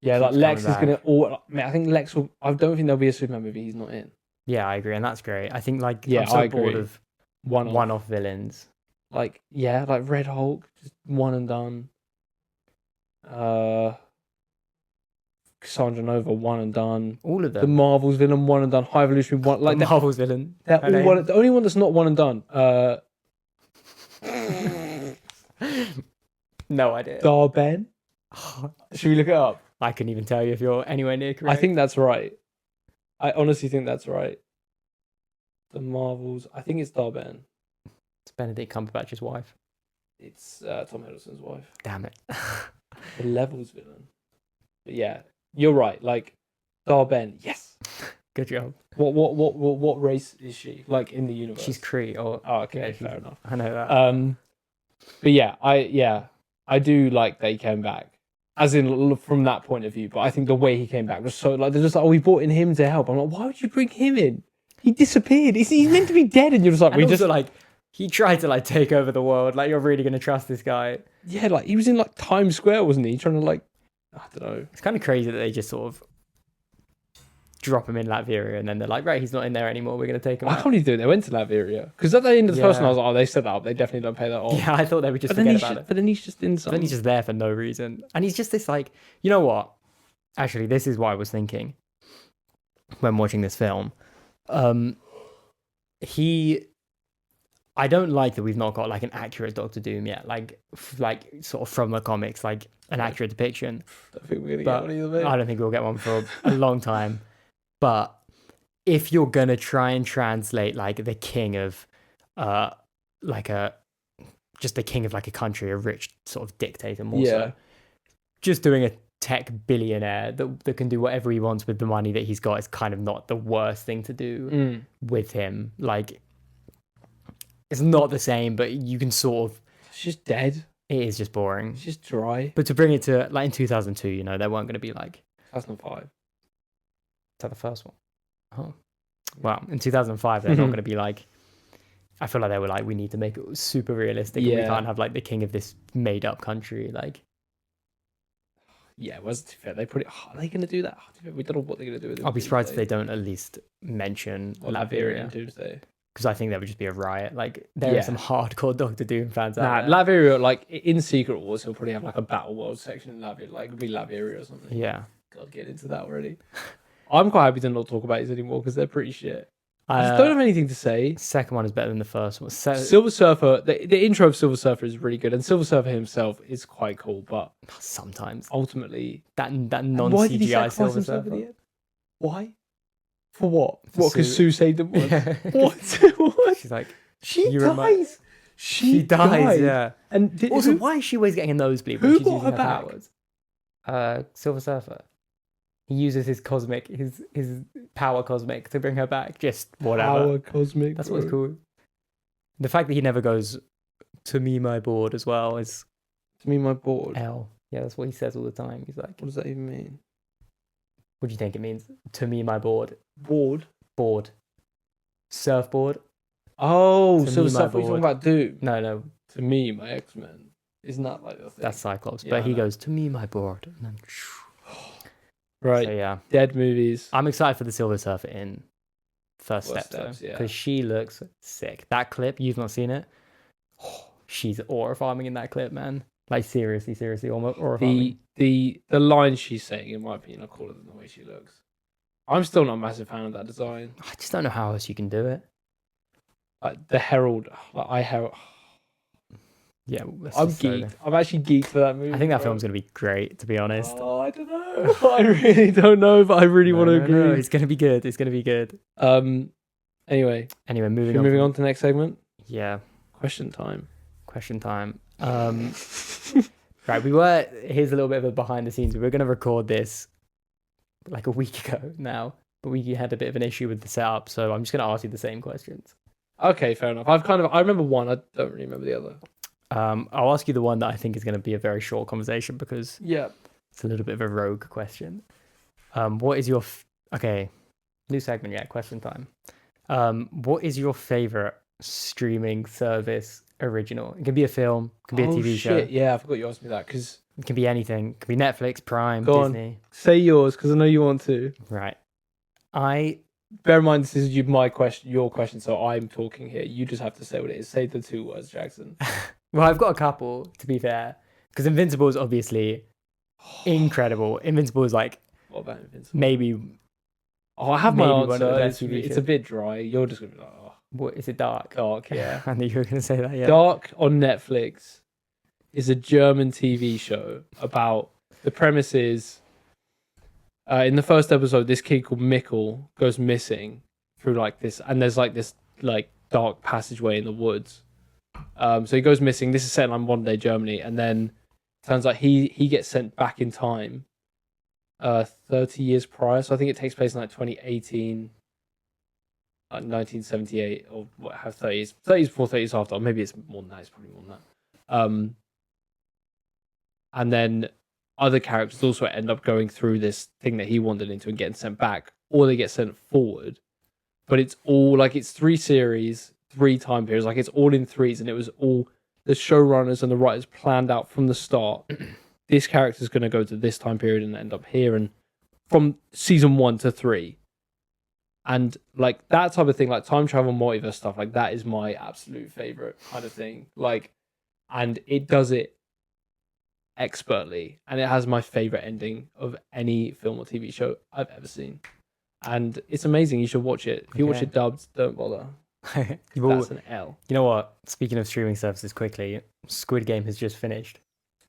yeah, like keeps Lex is coming gonna. I think Lex will. I don't think there'll be a Superman movie he's not in. yeah, I agree, and that's great. I think like Yeah, I'm so I bored agree. of One-off. one-off villains. Like yeah, like Red Hulk, just one and done. Cassandra Nova, one and done. All of The them. Marvels villain, one and done. High Evolution, one. Like the Marvel's villain. they're Her all name? one. The only one that's not one and done. No idea. Darben. Should we look it up? I couldn't even tell you if you're anywhere near correct. I think that's right. I honestly think that's right. The Marvels. I think it's Darben. It's Benedict Cumberbatch's wife. It's Tom Hiddleston's wife. Damn it. The Levels villain. But yeah, you're right. Like Darben. Yes. Good job. What race is she? Like in the universe? She's Cree. Or Oh, okay, yeah, fair enough. I know that. But yeah, I do like that he came back, as in from that point of view. But I think the way he came back was so like they're just like, oh, we brought in him to help. I'm like, why would you bring him in? He disappeared. He's meant to be dead, and you're just like, and also, like he tried to like take over the world. Like you're really gonna trust this guy? Yeah, like he was in like Times Square, wasn't he? Trying to like, I don't know. It's kind of crazy that they just sort of drop him in Latveria and then they're like, right, he's not in there anymore. We're gonna take him. Why can't he do it? They went to Latveria because at the end of the first one, I was like, oh, they set that up. They definitely don't pay that off. Yeah, I thought they would just forget about it. But then he's just in some. Then he's just there for no reason, and he's just this like, you know what? Actually, this is what I was thinking when watching this film. I don't like that we've not got like an accurate Doctor Doom yet, like sort of from the comics, like an accurate depiction. I don't think we're gonna get one either, mate. I don't think we'll get one for a long time. But if you're gonna try and translate like the king of, just the king of like a country, a rich sort of dictator, more so, just doing a tech billionaire that can do whatever he wants with the money that he's got is kind of not the worst thing to do with him. Like, it's not the same, but you can sort of. It's just dead. It is just boring. It's just dry. But to bring it to like in 2002, you know, they weren't going to be like 2005. Is that the first one? Oh, well, in 2005, they're not going to be like. I feel like they were like, we need to make it super realistic. Yeah. And we can't have like the king of this made up country. Like, yeah, it wasn't too fair. They put it. Are they going to do that? We don't know what they're going to do with it. I'll be surprised if they don't at least mention Latveria. Doomsday. Because I think there would just be a riot. Like, there are some hardcore Doctor Doom fans out there. Latveria, like, in Secret Wars, he'll probably have, like, a Battle World section in Latveria. Like, it'll be Latveria or something. Yeah. God, get into that already. I'm quite happy to not talk about these anymore, because they're pretty shit. I just don't have anything to say. Second one is better than the first one. Silver Surfer, the intro of Silver Surfer is really good, and Silver Surfer himself is quite cool, but... Sometimes. Ultimately... That non-CGI Silver Surfer. Why? For what? What? Because Sue saved him once? Yeah. What? She's like, she dies. She dies. Yeah. And also, why is she always getting a nosebleed when she's using her powers? Silver Surfer. He uses his cosmic, his power cosmic to bring her back. Just whatever. Power cosmic. That's what's cool. The fact that he never goes to me my board as well is to me my board. L. Yeah, that's what he says all the time. He's like, what does that even mean? What do you think it means? To me, my board. Board. Surfboard. Oh, so you're talking about Doom? No. To me, my X-Men. Isn't that like the thing? That's Cyclops. Yeah, but he goes, to me, my board. And then... Right. So, yeah. Dead movies. I'm excited for the Silver Surfer in First Steps, though. Because she looks sick. That clip, you've not seen it? Oh, she's aura farming in that clip, man. Like, seriously, aura farming. The line she's saying, in my opinion, I call it the way she looks. I'm still not a massive fan of that design. I just don't know how else you can do it. Like the Herald, Herald. Yeah, I'm geeked. I'm actually geeked for that movie. I think that film's gonna be great, to be honest. Oh, I don't know. I really don't know, but I really want to agree. No, it's gonna be good. Anyway, moving on to the next segment. Yeah. Question time. Right, here's a little bit of a behind the scenes. We were going to record this like a week ago now, but we had a bit of an issue with the setup, so I'm just going to ask you the same questions. Okay, fair enough. I remember one, I don't really remember the other. I'll ask you the one that I think is going to be a very short conversation because it's a little bit of a rogue question. What is your... Okay, new segment, question time. What is your favorite streaming service original? It can be a film, it can be a TV show. Yeah, I forgot you asked me that because it can be anything. It can be Netflix, Prime, Disney. On. Say yours because I know you want to. Right. Bear in mind this is your question, so I'm talking here. You just have to say what it is. Say the 2 words, Jackson. Well, I've got a couple, to be fair, because Invincible is obviously incredible. Invincible is like... What about Invincible? Maybe... I have my answer. It's a bit dry. You're just going to be like, oh. What, is it Dark? Dark, yeah. I knew you were going to say that, yeah. Dark on Netflix is a German TV show about... The premise is... In the first episode, this kid called Mikkel goes missing through like this, and there's like this like dark passageway in the woods. So he goes missing. This is set in like modern day Germany, and then turns out he gets sent back in time, 30 years prior. So I think it takes place in like 2018, 1978, or what? Have 30s before, 30s after. Or maybe it's more than that. It's probably more than that. And then other characters also end up going through this thing that he wandered into and getting sent back, or they get sent forward. But it's all like it's 3 series, 3 time periods, like it's all in threes, and it was all the showrunners and the writers planned out from the start. This character's going to go to this time period and end up here, and from season 1 to 3, and like that type of thing, like time travel, multiverse stuff, like that is my absolute favorite kind of thing. Like, and it does it expertly, and it has my favorite ending of any film or TV show I've ever seen, and it's amazing. You should watch it. If you watch it dubbed, don't bother. That's an L. You know what? Speaking of streaming services, quickly, Squid Game has just finished.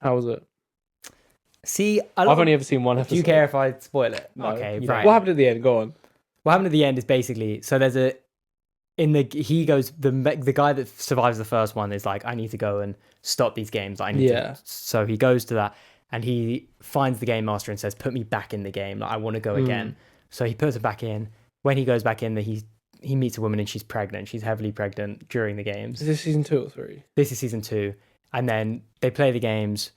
How was it? See, I've only ever seen one episode. Do you care if I spoil it? No, okay, right. What happened at the end? Go on. What happened at the end is basically, so there's the guy that survives the first one is like, I need to go and stop these games. So he goes to that, and he finds the game master and says, put me back in the game. Like, I want to go again. So he puts it back in. When he goes back in, he meets a woman and she's pregnant. She's heavily pregnant during the games. Is this season 2 or 3? This is season 2. And then they play the games.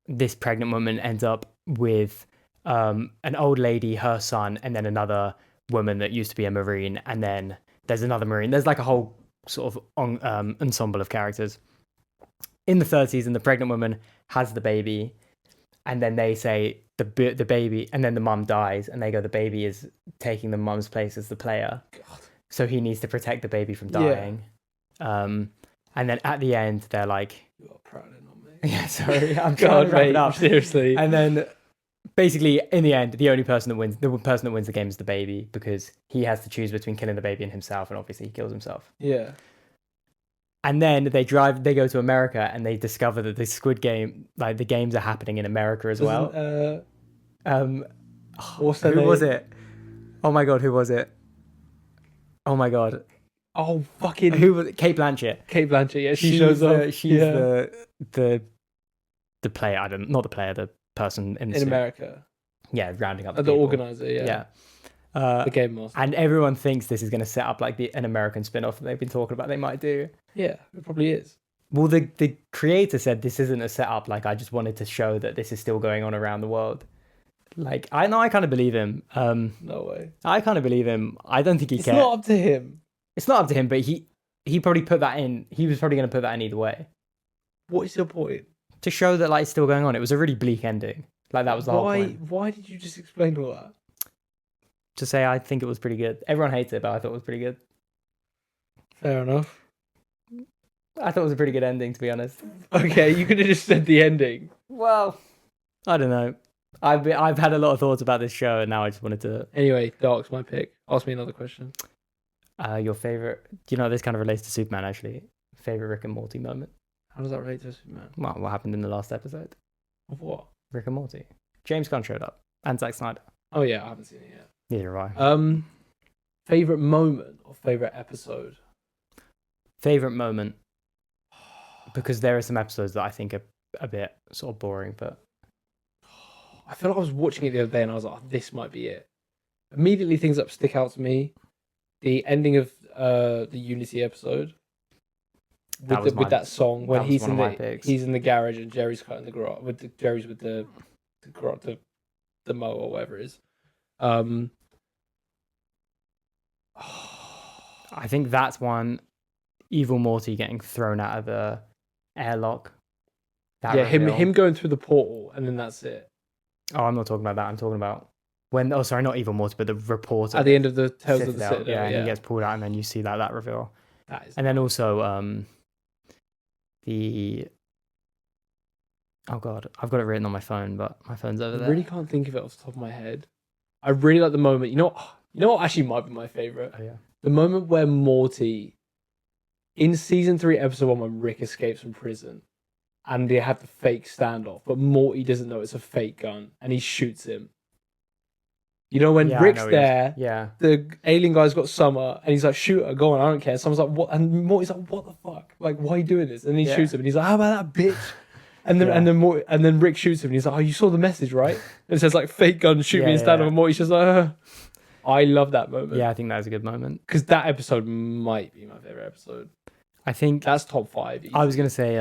This pregnant woman ends up with an old lady, her son, and then another woman that used to be a Marine. And then there's another Marine. There's like a whole sort of ensemble of characters. In the third season, the pregnant woman has the baby. And then they say the baby, and then the mum dies, and they go, the baby is taking the mum's place as the player. God. So he needs to protect the baby from dying. Yeah. And then at the end, they're like, you are proud on me. Yeah, sorry, I'm trying to wrap it up. Seriously. And then basically, in the end, the person that wins the game is the baby, because he has to choose between killing the baby and himself, and obviously he kills himself. Yeah. And then they go to America, and they discover that the Squid Game, like the games are happening in America as well. Who was it? Oh my god, who was it? Oh my god. Oh fucking. Who was it? Kate Blanchett. Kate Blanchett, yeah, she shows up. She's the player. Not the player, the person in America. Yeah, rounding up the organizer. Yeah. The game master. And everyone thinks this is going to set up like an American spin-off that they've been talking about they might do. Yeah, it probably is. Well, the creator said this isn't a setup. Like, I just wanted to show that this is still going on around the world. Like, I kind of believe him. No way. I kind of believe him. I don't think he cares. It's not up to him. It's not up to him, but he probably put that in. He was probably going to put that in either way. What is your point? To show that like it's still going on. It was a really bleak ending. Like, that was the whole point. Why did you just explain all that? To say I think it was pretty good. Everyone hates it, but I thought it was pretty good. Fair enough. I thought it was a pretty good ending, to be honest. Okay, you could have just said the ending. Well, I don't know. I've had a lot of thoughts about this show, and now I just wanted to. Anyway, Dark's my pick. Ask me another question. Your favorite? Do you know this kind of relates to Superman? Actually, favorite Rick and Morty moment. How does that relate to Superman? Well, what happened in the last episode? Of what? Rick and Morty. James Gunn showed up, and Zack Snyder. Oh yeah, I haven't seen it yet. Neither have I. Favorite moment or favorite episode? Favorite moment, because there are some episodes that I think are a bit sort of boring, but I feel like I was watching it the other day and I was like, oh, this might be it. Immediately, things that stick out to me: the ending of the Unity episode with that song when he's in the garage and Jerry's cutting the garage Jerry's with the mower or whatever it is. I think that's one. Evil Morty getting thrown out of the airlock. Him going through the portal, and then that's it. Oh, I'm not talking about that. I'm talking about when. Oh, sorry, not Evil Morty, but the reporter at the end of the Tales of the Citadel. Yeah, and he gets pulled out, and then you see that reveal. That is. And then also the. Oh god, I've got it written on my phone, but my phone's over there. I really can't think of it off the top of my head. I really like the moment. You know what actually might be my favorite. Oh yeah. The moment where Morty, in season 3, episode 1, when Rick escapes from prison, and they have the fake standoff, but Morty doesn't know it's a fake gun, and he shoots him. You know, when Yeah, I Rick's know what you're- there, Yeah. the alien guy's got Summer, and he's like, shoot her, go on, I don't care. Someone's like, what? And Morty's like, what the fuck? Like, why are you doing this? And he Yeah. shoots him, and he's like, how about that bitch? And then Yeah. and then Rick shoots him, and he's like, oh, you saw the message, right? And it says like, fake gun, shoot Yeah, me instead yeah. of Morty's just like, I love that moment. Yeah, I think that was a good moment. Because that episode might be my favorite episode. I think That's top 5. I was gonna say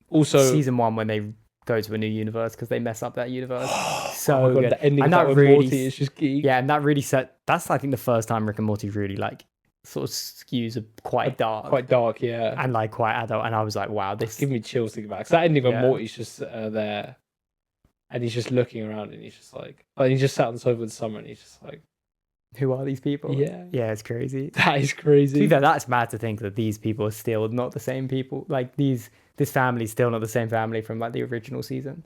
Also, season 1 when they go to a new universe because they mess up that universe. So oh my God, good. the ending And of that that with really Morty is just geek. Yeah, and that really set. That's I think the first time Rick and Morty really like sort of skews quite dark, Quite dark, yeah. and like quite adult. And I was like, wow, this. Give me chills thinking about it. 'Cause that ending when Yeah. Morty's just there, and he's just looking around, and he's just like he just sat on the sofa with Summer, and he's just like, Who are these people? Yeah. Yeah, it's crazy. that is To be crazy. fair, that's mad to think that these people are still not the same people. Like this family's still not the same family from like the original season.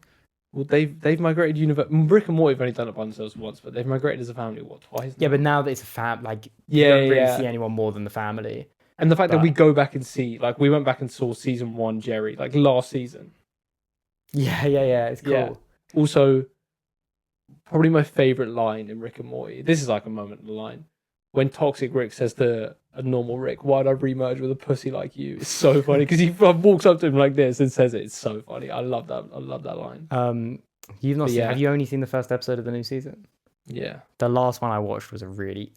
Well, they've migrated universe. Rick and Morty have only done it by themselves once, but they've migrated as a family twice. Yeah, now? but now that it's a like Yeah, you don't really yeah. see anyone more than the family. And the fact that but- we go back and see, like, we went back and saw season 1 Jerry, like last season. Yeah, it's cool. Yeah. Also, probably my favorite line in Rick and Morty. This is like a moment in the line when Toxic Rick says to a normal Rick, "Why'd I remerge with a pussy like you?" It's so funny because he walks up to him like this and says it. It's so funny. I love that. I love that line. You've not But seen, yeah. have you only seen the first episode of the new season? Yeah, The last one I watched was a really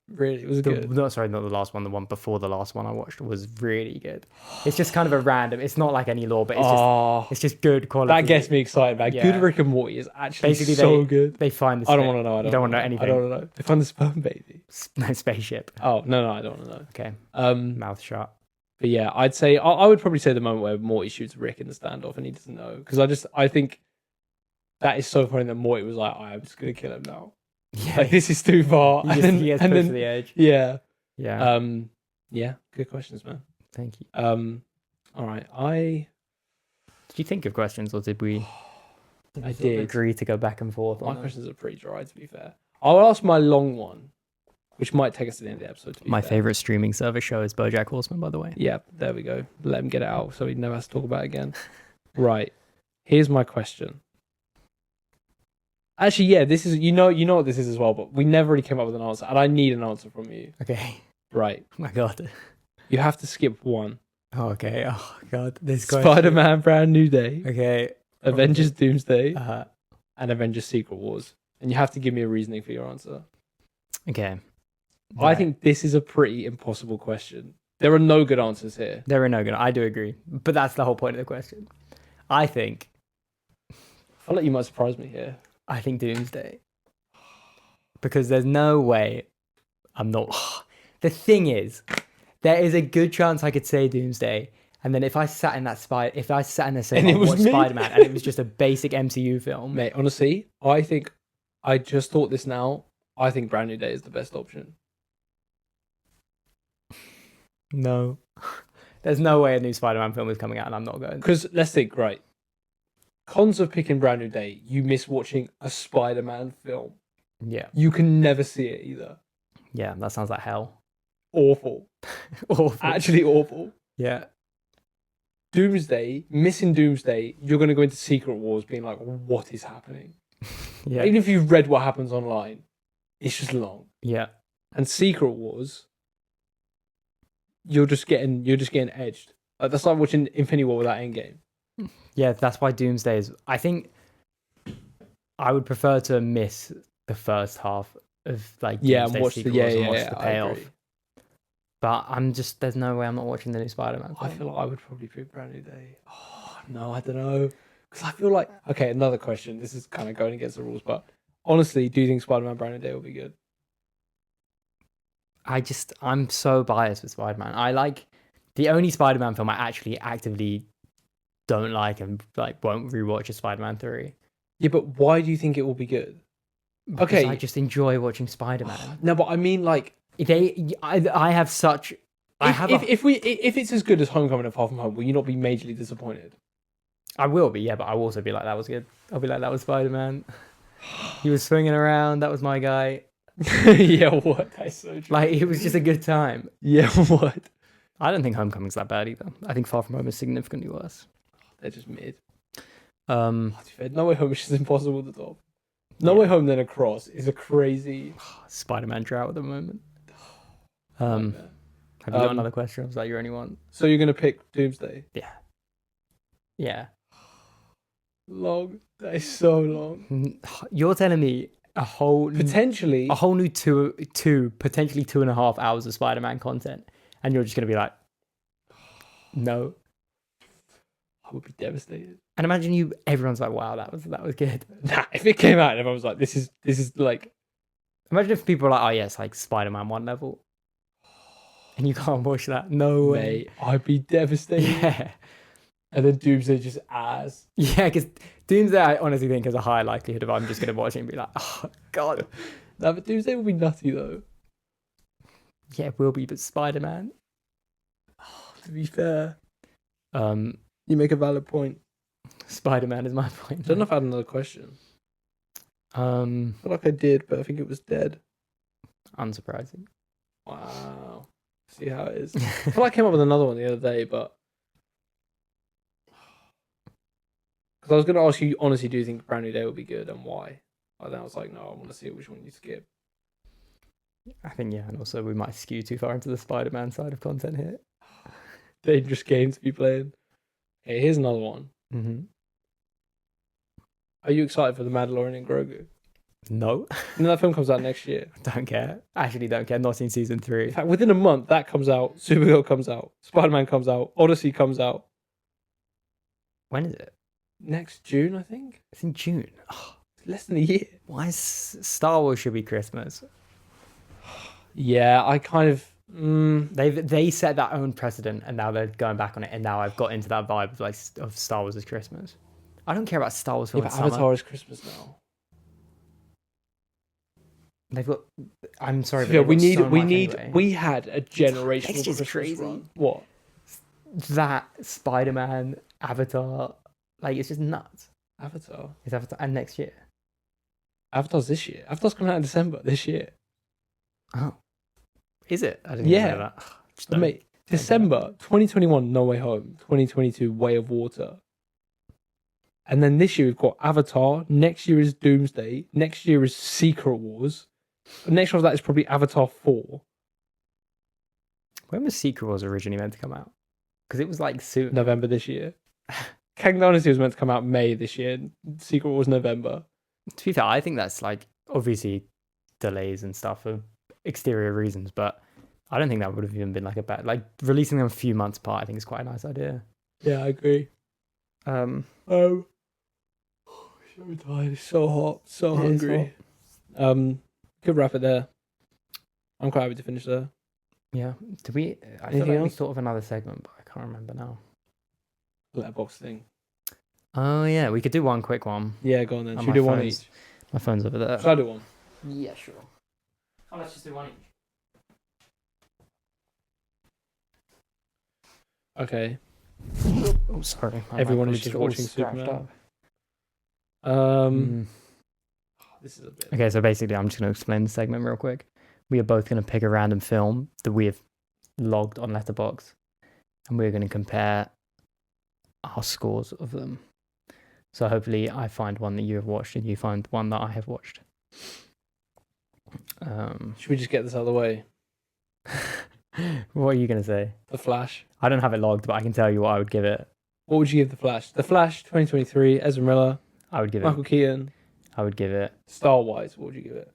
really, it was good. not the last one, the one before the last one I watched was really good. It's just kind of a random, it's not like any lore, but it's just good quality. That gets me excited, man. Yeah. Good Rick and Morty is actually Basically, so good. They find the I don't want to know. you don't want to know anything. I don't want to know. They find the sperm baby. No spaceship. Oh no, I don't want to know. Okay. Mouth shut. But yeah, I'd say I would probably say the moment where Morty shoots Rick in the standoff and he doesn't know, because I think that is so funny that Morty was like, I'm just gonna kill him now. Yeah. Like, this is too far. he gets pushed to the edge. Yeah. Yeah. Yeah. Good questions, man. Thank you. All right. Did you think of questions, or did we? I did. Agree to go back and forth. My On them? questions are pretty dry, to be fair. I'll ask my long one, which might take us to the end of the episode. To be My fair. favorite streaming service show is BoJack Horseman, by the way. Yeah, there we go. Let him get it out so he never has to talk about it again. Right. Here's my question. Actually, yeah, this is you know what this is as well, but we never really came up with an answer, and I need an answer from you. Okay. Right. Oh my god. You have to skip one. Oh, okay. Oh god. This question. Spider-Man Brand New Day, Okay. Avengers Doomsday, Uh, and Avengers Secret Wars. And you have to give me a reasoning for your answer. okay. I Right. think this is a pretty impossible question. There are no good answers here. There are no good. I do agree, but that's the whole point of the question. I think I feel like you might surprise me here. Doomsday, because there's no way I'm not. The thing is, there is a good chance I could say Doomsday, and then if I sat in there saying And it I was watched me. Spider-Man, and it was just a basic MCU film, Mate, honestly, I think I just thought this now. I think Brand New Day is the best option. no, there's no way a new Spider-Man film is coming out, and I'm not going. Because let's think, right? Cons of picking Brand New Day, you miss watching a Spider-Man film. Yeah, You can never see it either. yeah, that sounds like hell. Awful. Awful. Actually awful. Yeah, Doomsday, missing Doomsday, you're going to go into Secret Wars being like, what is happening? yeah, Even if you've read what happens online, it's just long. yeah. And Secret Wars, you're just getting edged. Like, that's like watching Infinity War without Endgame. Yeah, that's why Doomsday is. I think I would prefer to miss the first half of like Yeah, and Doomsday watch the Secret Wars and watch the I payoff. agree. But there's no way I'm not watching the new Spider-Man. I film. feel like I would probably pick Brand New Day. Oh, no, I don't know. Because I feel like... Okay, another question. This is kind of going against the rules, but honestly, do you think Spider-Man Brand New Day will be good? I'm so biased with Spider-Man. I like the only Spider-Man film I actually actively don't like and like won't rewatch is Spider-Man 3. Yeah, but why do you think it will be good? Because Okay. I just enjoy watching Spider-Man. No, but I mean, like... I have such... If it's as good as Homecoming and Far From Home, will you not be majorly disappointed? I will be, yeah, but I'll also be like, that was good. I'll be like, that was Spider-Man. He was swinging around. That was my guy. Yeah, what? That's so true. Like, it was just a good time. Yeah, what? I don't think Homecoming's that bad either. I think Far From Home is significantly worse. They're just mid. Um, To be fair, No Way Home is just impossible to top. No Way Home then Across is a crazy. Spider-Man drought at the moment. Have nightmare. you got another question? Or was that your only one? So you're gonna pick Doomsday? Yeah. Long. That is so long. You're telling me Potentially. a whole new potentially 2.5 hours of Spider-Man content, and you're just gonna be like, no. I would be devastated. And imagine everyone's like, wow, that was good. Nah, if it came out and everyone was like, this is like. Imagine if people were like, oh yeah, it's like Spider-Man 1 level, and you can't watch that. No way. Mate, I'd be devastated. Yeah. And then Doomsday just ass. Yeah, because Doomsday, I honestly think has a high likelihood of I'm just gonna watch it and be like, oh god. No, but Doomsday will be nutty though. Yeah, it will be, but Spider-Man. To be fair, You make a valid point. Spider-Man is my point. I don't know if I had another question. I feel like I did, but I think it was dead. Unsurprising. Wow. See how it is. I feel like I came up with another one the other day, but because I was going to ask you, honestly, do you think Brand New Day will be good and why? And then I was like, no, I want to see which one you skip. I think, yeah, and also we might skew too far into the Spider-Man side of content here. Dangerous game to be playing. Okay, here's another one. Mm-hmm. Are you excited for The Mandalorian and Grogu? No. And that film comes out next year. Don't care. Actually, don't care. Not seen season 3. In fact, within a month, that comes out. Supergirl comes out. Spider-Man comes out. Odyssey comes out. When is it? Next June, I think. It's in June. Oh, It's less than a year. why is Star Wars should be Christmas? Yeah, I kind of. They set that own precedent, and now they're going back on it. And now I've got into that vibe of like of Star Wars as Christmas. I don't care about Star Wars Yeah, film. but Avatar is Christmas now. They've got. I'm sorry, but Yeah, they've got so much anyway. we had a generational It's just Christmas crazy. run. What? That Spider-Man, Avatar, like it's just nuts. Avatar. It's Avatar, and next year. Avatar's this year. Avatar's coming out in December this year. Oh, is it? I didn't even know that. Just don't- Mate, December 2021, No Way Home. 2022, Way of Water. And then this year we've got Avatar. Next year is Doomsday. Next year is Secret Wars. Next one of that is probably Avatar 4. When was Secret Wars originally meant to come out? Because it was like soon. November this year. Kang Dynasty was meant to come out May this year. Secret Wars November. To be fair, I think that's like obviously delays and stuff for exterior reasons, but I don't think that would have even been like a bad, like releasing them a few months apart. I think is quite a nice idea. Yeah, I agree. So tired. It's so hot. So It is hungry. Could wrap it there. I'm quite happy to finish there. Yeah. Did we? I feel Anything like we else? thought of another segment, but I can't remember now. Letterbox thing. Oh yeah, we could do one quick one. Yeah, go on then. Oh, Should we my do one phone's- each? My phone's over there. Should I do one? Yeah, sure. Oh, let's just do one each. Okay. Oh, sorry. My Everyone mic is just got all watching scratched Superman. up. This is a bit. Okay, so basically, I'm just going to explain the segment real quick. We are both going to pick a random film that we have logged on Letterboxd, and we're going to compare our scores of them. So hopefully, I find one that you have watched, and you find one that I have watched. Should we just get this out of the way? What are you going to say? The Flash. I don't have it logged, but I can tell you what I would give it. What would you give The Flash? The Flash 2023, Ezra Miller, I would give it. Michael Keaton. I would give it. Star-wise, what would you give it?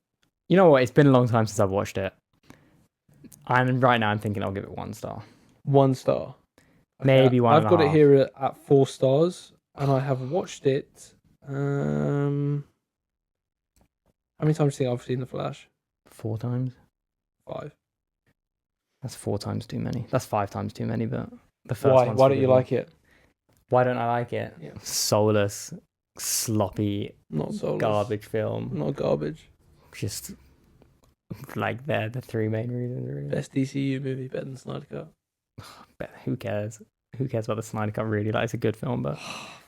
You know what? It's been a long time since I've watched it. And right now, I'm thinking I'll give it 1 star. 1 star. Maybe one I've and a got it half. here at 4 stars, and I have watched it. How many times do you think I've seen The Flash? 4 times. 5. That's 4 times too many. That's 5 times too many, but the first Why? one's Why the don't you good one. like it? Why don't I like it? Yeah. Soulless, sloppy, Not so garbage film. Not garbage. Just like they're the 3 main reasons, really. Best DCU movie, better than Snyder Cut. But who cares? Who cares about the Snyder Cut, really? Like, it's a good film, but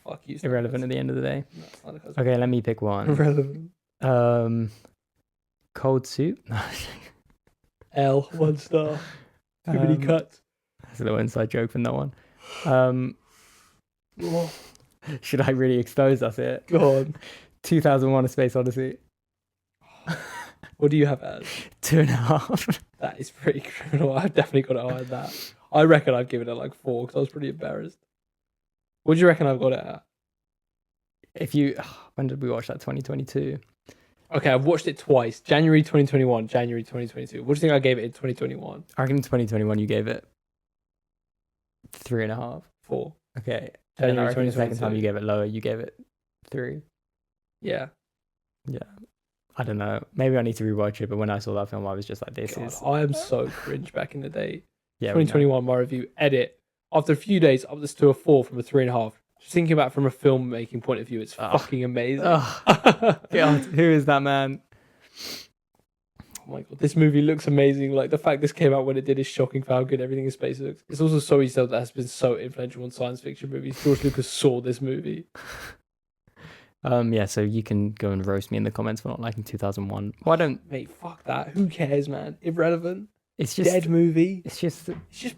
Fuck you. irrelevant at the end of the day. No, Snyder Cut's Okay, let me pick one. irrelevant. Cold Soup. L, 1 star. Too many cuts. That's a little inside joke from that one. Should I really expose us here? Go on. 2001: A Space Odyssey. What do you have as? 2.5. That is pretty criminal. I've definitely got it higher than that. I reckon I've given it like 4 because I was pretty embarrassed. What do you reckon I've got it at? When did we watch that? 2022. Okay, I've watched it twice. January 2021, January 2022. What do you think I gave it in 2021? I reckon in 2021 you gave it 3.5. 4. Okay. And January then I reckon the second 2022. time you gave it lower, you gave it 3. Yeah. I don't know. Maybe I need to rewatch it, but when I saw that film, I was just like, this God, is... I am so cringe back in the day. Yeah, we know. 2021, my review, edit. After a few days, up this to a 4 from a 3.5. Just thinking about it from a filmmaking point of view, it's fucking amazing. God, who is that man? Oh my God, this movie looks amazing. Like, the fact this came out when it did is shocking for how good everything in space looks. It's also so easy that has been so influential in science fiction movies. George Lucas saw this movie. Yeah, so you can go and roast me in the comments for not liking 2001. Why don't... Mate, fuck that. Who cares, man? Irrelevant. It's just... Dead movie. It's just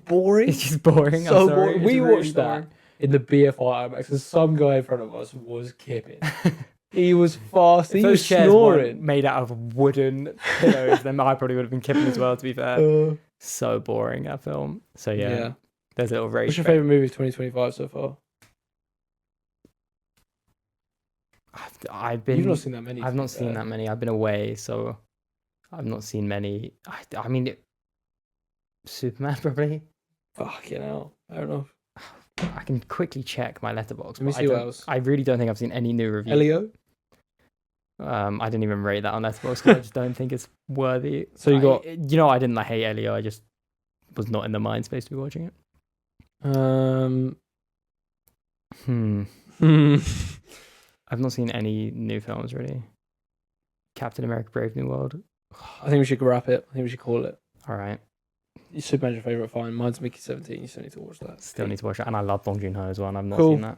boring. It's just boring. So I'm sorry. boring. It's We really watched that boring. in the BFI IMAX and some guy in front of us was kipping. He was fast. He was Those chairs snoring. weren't made out of wooden pillows, then I probably would have been kipping as well, to be fair. So boring, that film. So yeah. There's a little rage. What's your favourite movie of 2025 so far? You've not seen that many. I've not seen that many. I've been away, so I've not seen many. I mean, Superman probably. Fucking hell. Fair enough. I can quickly check my letterbox. Let me see what else. I really don't think I've seen any new reviews. Elio? I didn't even rate that on Letterboxd because I just don't think it's worthy. So you got... I didn't hate Elio. I just was not in the mind space to be watching it. I've not seen any new films really. Captain America: Brave New World. I think we should wrap it. I think we should call it. All right. Superman's your favourite, fine. Mine's Mickey 17. You still need to watch that. Still need to watch it. And I love Bong Joon-ho as well, and I've not Cool. seen that.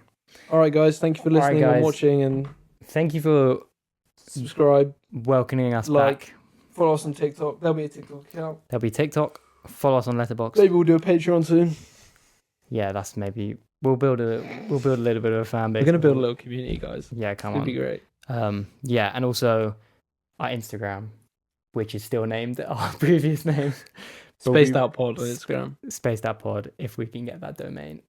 All right, guys. Thank you for listening and watching, and thank you for subscribe, welcoming us like, back. follow us on TikTok. There'll be a TikTok account. There'll be TikTok. Follow us on Letterboxd. Maybe we'll do a Patreon soon. Yeah, that's maybe we'll build a little bit of a fan base. We're gonna build a little community, guys. Yeah, come It'd on. be great. Yeah, and also our Instagram, which is still named our previous name. Spaced Out Pod on Instagram. Spaced Out Pod, if we can get that domain.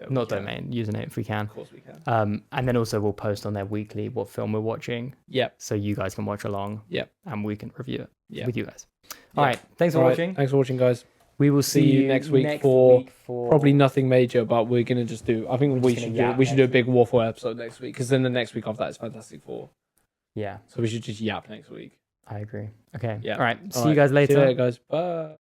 Not domain, username if we can. Of course we can. And then also we'll post on there weekly what film we're watching. Yep. So you guys can watch along. Yep. And we can review it with you guys. Yep. All right. Thanks for watching. Thanks for watching, guys. We will See you next week for probably nothing major, but we're gonna just do. I think we should do a big Waffle episode next week, because then the next week after that is Fantastic Four. Yeah. So we should just yap next week. I agree. Okay. Yeah. All right. See you guys later. See you later, guys. Bye.